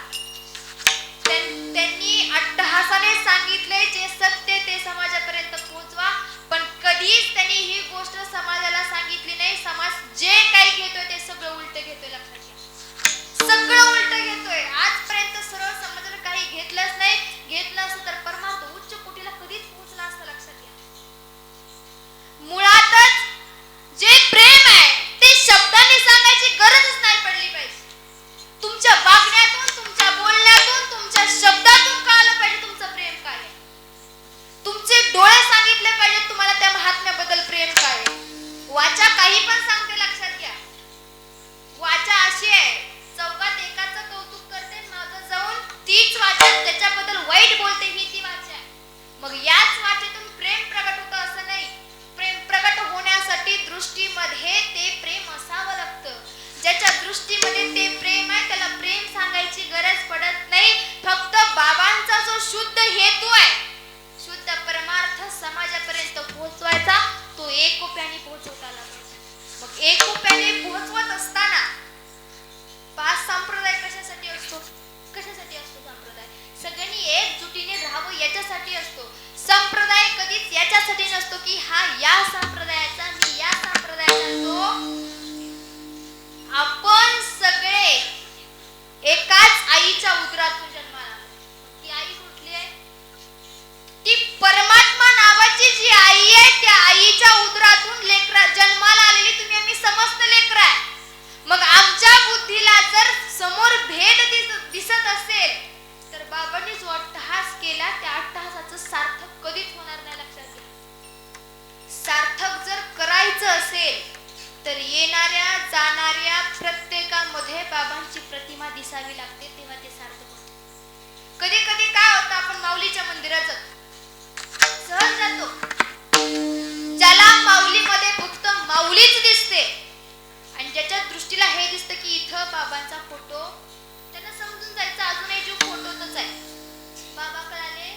त्यांनी अट्टहासाने सांगितले जे सत्य ते समाजापर्यंत पोहोचवा, पण कधीच त्यांनी ही गोष्ट समाजाला सांगितली नाही. समाज जे काही घेतोय ते सगळं उलट घेतोय. लक्षात घ्या, सगळं उलट घेतोय. आजपर्यंत सरळ समाजाला काही घेतलंच नाही. घेतलं असतं तर परमार्थ उच्च कोटीला कधीच पोहोचला असतं. लक्षात घ्या, मुळातच जे प्रेम आहे ते शब्दांनी सांगायची गरजच नाही पडली पाहिजे. तुमच्या वागण्यातून, तुमच्या बोलण्यातून, तुमच्या शब्दातून कळलं पाहिजे तुमचं प्रेम काय आहे. तुमचे डोळे सांगितले पाहिजे तुम्हाला त्या महात्म्याबद्दल प्रेम काय आहे. वाचा काही पण सांगते. लक्षात घ्या, वाचा अशी आहे, चौकात एकाचं कौतुक करते, मागं जाऊन तीच वाचा त्याच्याबद्दल वाईट बोलते, ही ती वाचा आहे. मग याच वाचेतून प्रेम प्रगट होतं असं नाही. प्रेम प्रगट होण्यासाठी दृष्टीमध्ये ते प्रेम असावं लागतं. ज्याच्या दृष्टीमध्ये ते प्रेम आहे त्याला प्रेम सांगायची गरज पडत नाही. फक्त बाबांचा जो शुद्ध हेतू आहे, शुद्ध परमार्थ समाजापर्यंत पोहोचवायचा, तो एकोप्याने पोहोचवता आला पाहिजे. मग एकोप्याने पोहोचवत असताना पाच संप्रदाय कशासाठी असतो? कशासाठी असतो संप्रदाय? सगळ्यांनी एकजुटीने राहावं याच्यासाठी असतो. संप्रदाय कधीच याच्यासाठी नसतो की हा या संप्रदायाचा, मी या संप्रदायाचा. तो आपण सगळे एकाच आईच्या उदरातून जन्माला आलो. ती आई कुठली आहे? ती परमात्मा नावाची जी आई आहे, त्या आईच्या उदरातून लेकरा जन्माला आलेली तुम्ही आम्ही समस्त लेकरं आहे. मग आमच्या बुद्धीला जर समोर भेद दिसत असेल तर बाबांनी जो अट्टहास केला त्या अट्टहासाचं सार्थक कधीच होणार नाही. लक्षात घ्या, सार्थक जर करायचं असेल तर येणाऱ्या जाणाऱ्या प्रत्येकामध्ये बाबांची प्रतिमा दिसावी लागते, तेव्हा ते सार्थक होते. कधी कधी काय होतं, आपण माऊलीच्या मंदिरात जातो, सहज जातो, ज्याला माऊलीमध्ये फक्त माऊलीच दिसते आणि ज्याच्या दृष्टीला हे दिसतं की इथं बाबांचा फोटो, त्यांना समजून जायचं अजूनही जो फोटोतच आहे. बाबा कळाले,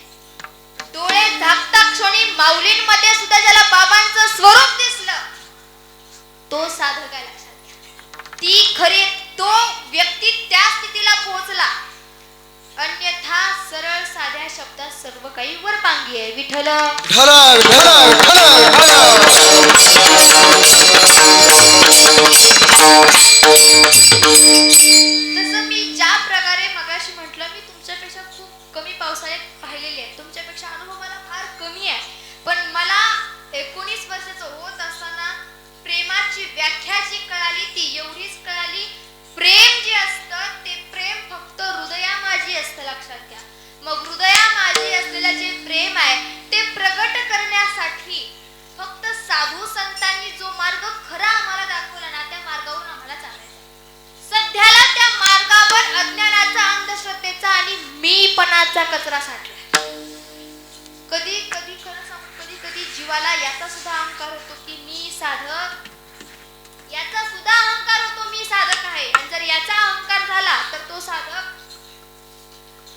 डोळे झाकता क्षणी माऊलींमध्ये सुद्धा ज्याला बाबांचं स्वरूप दिसलं तो साधक आहे. लक्षात घ्या, ती खरी तो व्यक्ती त्या स्थितीला पोहोचला. अन्यथा सरळ साध्या शब्दात सर्व काही वरपांगी आहे. विठ्ठल तसं मी ज्या प्रकारे मगाशी म्हटलं, मी तुमच्यापेक्षा खूप कमी पावसाळ्यात पाहिलेले आहे. तुमच्यापेक्षा अनुभव मला फार कमी आहे. पण मला 19 वर्षाचं होत असताना प्रेमाची व्याख्या जी कळाली ती एवढीच कळाली, प्रेम जे असतं ते प्रेम फक्त हृदयामाझी असतं. लक्षात घ्या, मग हृदयामाझी असलेलं जे प्रेम आहे ते प्रगट करण्यासाठी फक्त साधू संतांनी जो मार्ग खरा आम्हाला दाखवला ना, त्या मार्गावरून आम्हाला चालायचं. सध्याला त्या मार्गावर अज्ञानाचा, अंधश्रद्धेचा आणि मीपणाचा कचरा साठला. कधी कधी खरं सांगू, कधी कधी जीवाला याचा सुद्धा अहंकार होतो की मी साधक, याचा सुद्धा अहंकार होतो मी साधक आहे. आणि जर याचा अहंकार झाला तर तो साधक.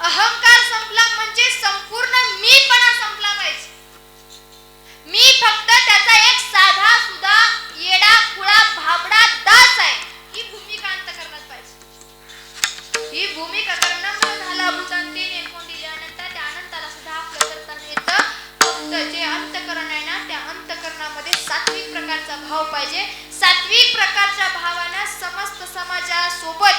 अहंकार संपला म्हणजे संपूर्ण मीपणा संपला पाहिजे. मी फक्त त्याचा एक साधा सुद्धा येडा खुळा भाबडा दास आहे, ही भूमिका अंतःकरणात पाहिजे. ही भूमिका करणं झाला भूतांतीन एकूण दिल्यानंतर त्या अनंताला सुद्धा आपलं करता येतं. फक्त जे अंतःकरण आहे ना, त्या अंतःकरणामध्ये सात्विक प्रकारचा भाव पाहिजे. सात्विक प्रकारच्या भावानं समस्त समाजासोबत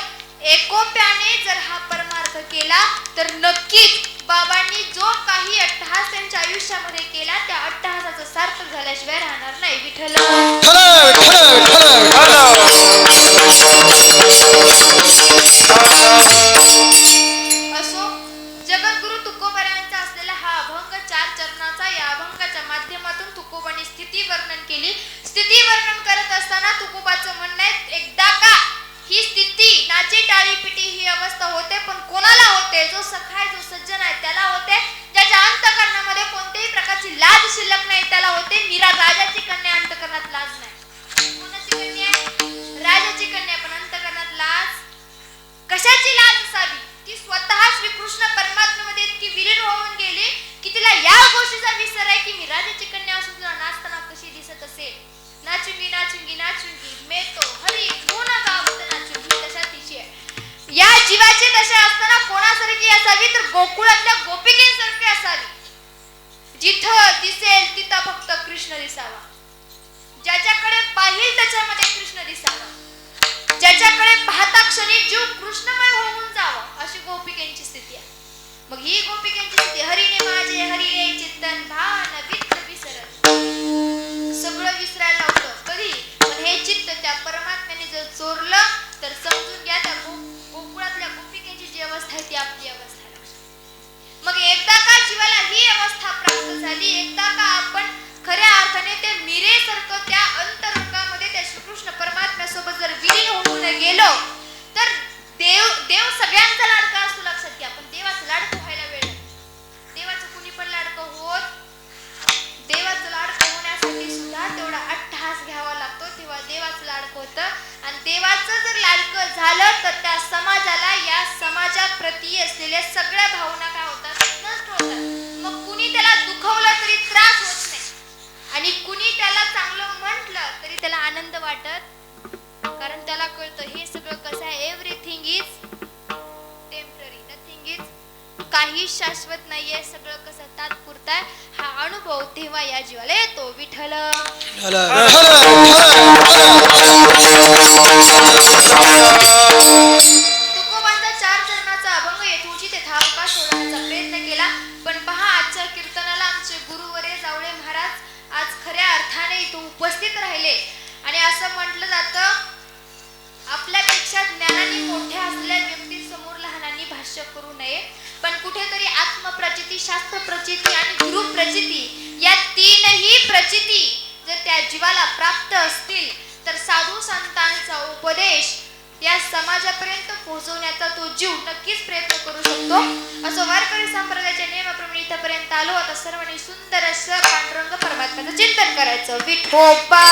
एकोप्याने जर हा परमार्थ केला तर नक्कीच बाबांनी जो काही अट्टहास त्यांच्या आयुष्यामध्ये केला त्या अट्टहासाचं सार्थक झाल्याशिवाय राहणार नाही. विठ्ठल असो, जगद्गुरु तुकोबरायांचा असलेला हा अभंग 4 चरणाचा, या अभंगाच्या माध्यमातून तुकोबांनी स्थिती वर्णन केली. स्थिती वर्णन करत असताना तुकोबाचं म्हणणं आहे, एकदा का ही स्थिती नाची टाळी पिटी ही अवस्था होते, पण कोणाला होते? जो सखा आहे, जो सज्जन आहे त्याला होते. ज्याच्या अंतःकरणामध्ये कोणत्याही प्रकारची लाज शिल्लक नाही त्याला होते. मीरा राजाची कन्या, अंतःकरणात लाज नाही. कोणाची कन्या आहे? राजाची कन्या, पण अंतःकरणात लाज. कशाची लाज असावी? ती स्वतः श्रीकृष्ण परमात्म्यामध्ये इतकी विलीन होऊन गेली की तिला या गोष्टीचा विसर आहे की मी राजाची कन्या असून तुला नाचताना कशी दिसत असेल. नाचुंगी नाचुंगी नाचुंगी मैं तो हरी गुण गावत नाचुंगी, तशा तिची आहे. या जीवाची दशा असताना कोणासारखी असावी तर गोकुळातल्या गोपिकेसारखी असावी. जिथं दिसेल तिथं फक्त कृष्ण दिसावा. ज्याच्याकडे पाहिल त्याच्यामध्ये कृष्ण दिसावा. ज्याच्याकडे पाहता क्षणी जीव कृष्णमय होऊन जावं अशी गोपिकेंची स्थिती आहे. मग ही गोपिकेंची स्थिती हरिणे माझे हरिणे चित्तन भान वित्त विसरत. सगळं विसरायला लावतं कधी पण हे चित्त त्या परमात्म्याने जर चोरलं तर समजून घ्या त्या गोकुळातल्या गोपिकेची जी अवस्था आहे ती आपली अवस्था आहे. मग एकदा का जीवाला ही अवस्था प्राप्त झाली, एकदा का आपण खऱ्या अर्थाने ते मिरेसारखं त्या अंतरंगामध्ये त्या श्रीकृष्ण परमात्म्यासोबत जर विलीन होऊन गेलो तर देव सगळ्यांचा लाडका असतो. लक्षात घ्या. पण देवाचं लाडकं व्हायला वेळ लागतो. देवाचं कुणी पण लाडकं होत. देवाचं लाडकं होण्यासाठी सुद्धा तेवढा अट्टहास घ्यावा लागतो. तेव्हा देवाचं लाडकं होतं. आणि देवाचं जर लाडकं झालं तर त्या समाजाला या समाजाप्रती असलेल्या सगळ्या भावना काय होतात, नष्ट होतात. मग कुणी त्याला दुखवलं तरी त्रास होत नाही आणि कुणी त्याला चांगलं म्हटलं तरी त्याला आनंद वाटत. कारण त्याला कळतं हे सगळं कसं आहे, everything is temporary, nothing is, काही शाश्वत नाहीये, सगळं कसं तात्पुरतं आहे. हा अनुभव तेव्हा या जीवाला येतो. विठ्ठल तुकोबांचा 4 चरणाचा अभंग येथूची ते थावका सोडण्याचा प्रयत्न केला. पण पहा आजच्या कीर्तनाला आमचे गुरुवरे जावळे महाराज आज खऱ्या अर्थाने इथं उपस्थित राहिले. आणि असं म्हटलं जातं आपल्यापेक्षा ज्ञानाने मोठ्या असलेल्या व्यक्तींसमोर लहानांनी भाष्य करू नये. पण कुठेतरी आत्मप्रचिती, शास्त्र प्रचिती आणि गुरु प्रचिती या तीनही प्रचिती जर त्या जीवाला प्राप्त असतील तर साधू संतांचा उपदेश या समाजापर्यंत पोहोचवण्याचा तो जीव नक्कीच प्रयत्न करू शकतो. असं वारकरी संप्रदायाच्या नियमाप्रमाणे इथपर्यंत आलो. आता सर्वांनी सुंदर असं पांडुरंग परमात्म्याचं चिंतन करायचं. विठोबा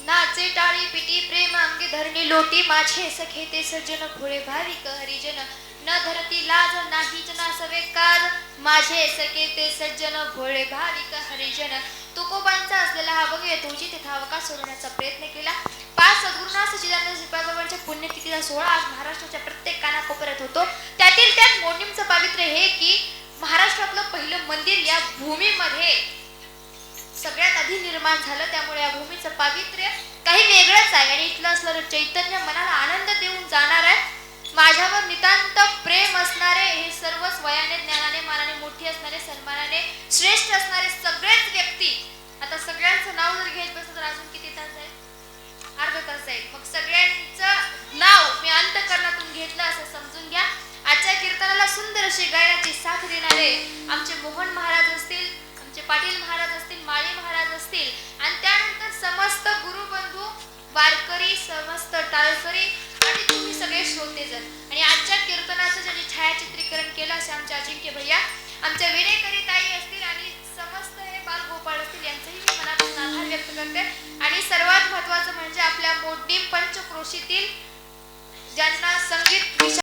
नाचे टाळी पिटी प्रेम अंगी धरणी लोटी माझे सखे ते सज्जन भोळे भाविक हरिजन न धरती लाज नाही जना सवे काज माझे सखे ते सज्जन भोळे भाविक हरिजन. तुकोबांचा असलेला हा अभंग येथूची ते थावका सोडण्याचा प्रयत्न केला. 5 सद्गुरुनाथ सच्चिदानंद श्रीपादबाबांच्या पुण्यतिथीचा सोहळा आज महाराष्ट्राच्या प्रत्येक कानाकोपऱ्यात होतो. त्यातील त्यात मोडणीमचं पावित्र्य हे की महाराष्ट्रातलं पहिलं मंदिर या भूमीमध्ये सगळ्यात आधी निर्माण झालं. त्यामुळे या भूमीचं पावित्र्य काही वेगळंच आहे आणि इथलं असणारं चैतन्य मनाला आनंद देऊन जाणार आहे. माझ्यावर नितांत प्रेम असणारे हे सर्वच वयाने ज्ञानाने मानाने मोठी असणारे सन्मानाने श्रेष्ठ असणारे सगळेच व्यक्ती. आता सगळ्यांचं नाव जर घेत बसलं तर अजून किती तास जाईल, अर्धा तास जाईल. मग सगळ्यांचं नाव मी अंतःकरणातून घेतलं असं समजून घ्या. आजच्या कीर्तनाला सुंदर अशी गायनाची साथ देणारे आमचे मोहन महाराज असतील, आमचे पाटील महाराज असतील, माळी महाराज असतील आणि त्यानंतर समस्त गुरुबंधू, वारकरी, समस्त टाळकरी आणि तुम्ही सगळे श्रोतेजन आणि आजच्या कीर्तनाचं ज्यांनी छायाचित्रीकरण केलं असे आमचे अजिंक्य भैया, आमच्या विनेकरी ताई असतील आणि समस्त हे बालगोपाळ असतील यांचंही मी मनापासून आभार व्यक्त करते. आणि सर्वात महत्त्वाचं म्हणजे आपल्या मोडणीम पंचक्रोशीतील ज्यांना संगीत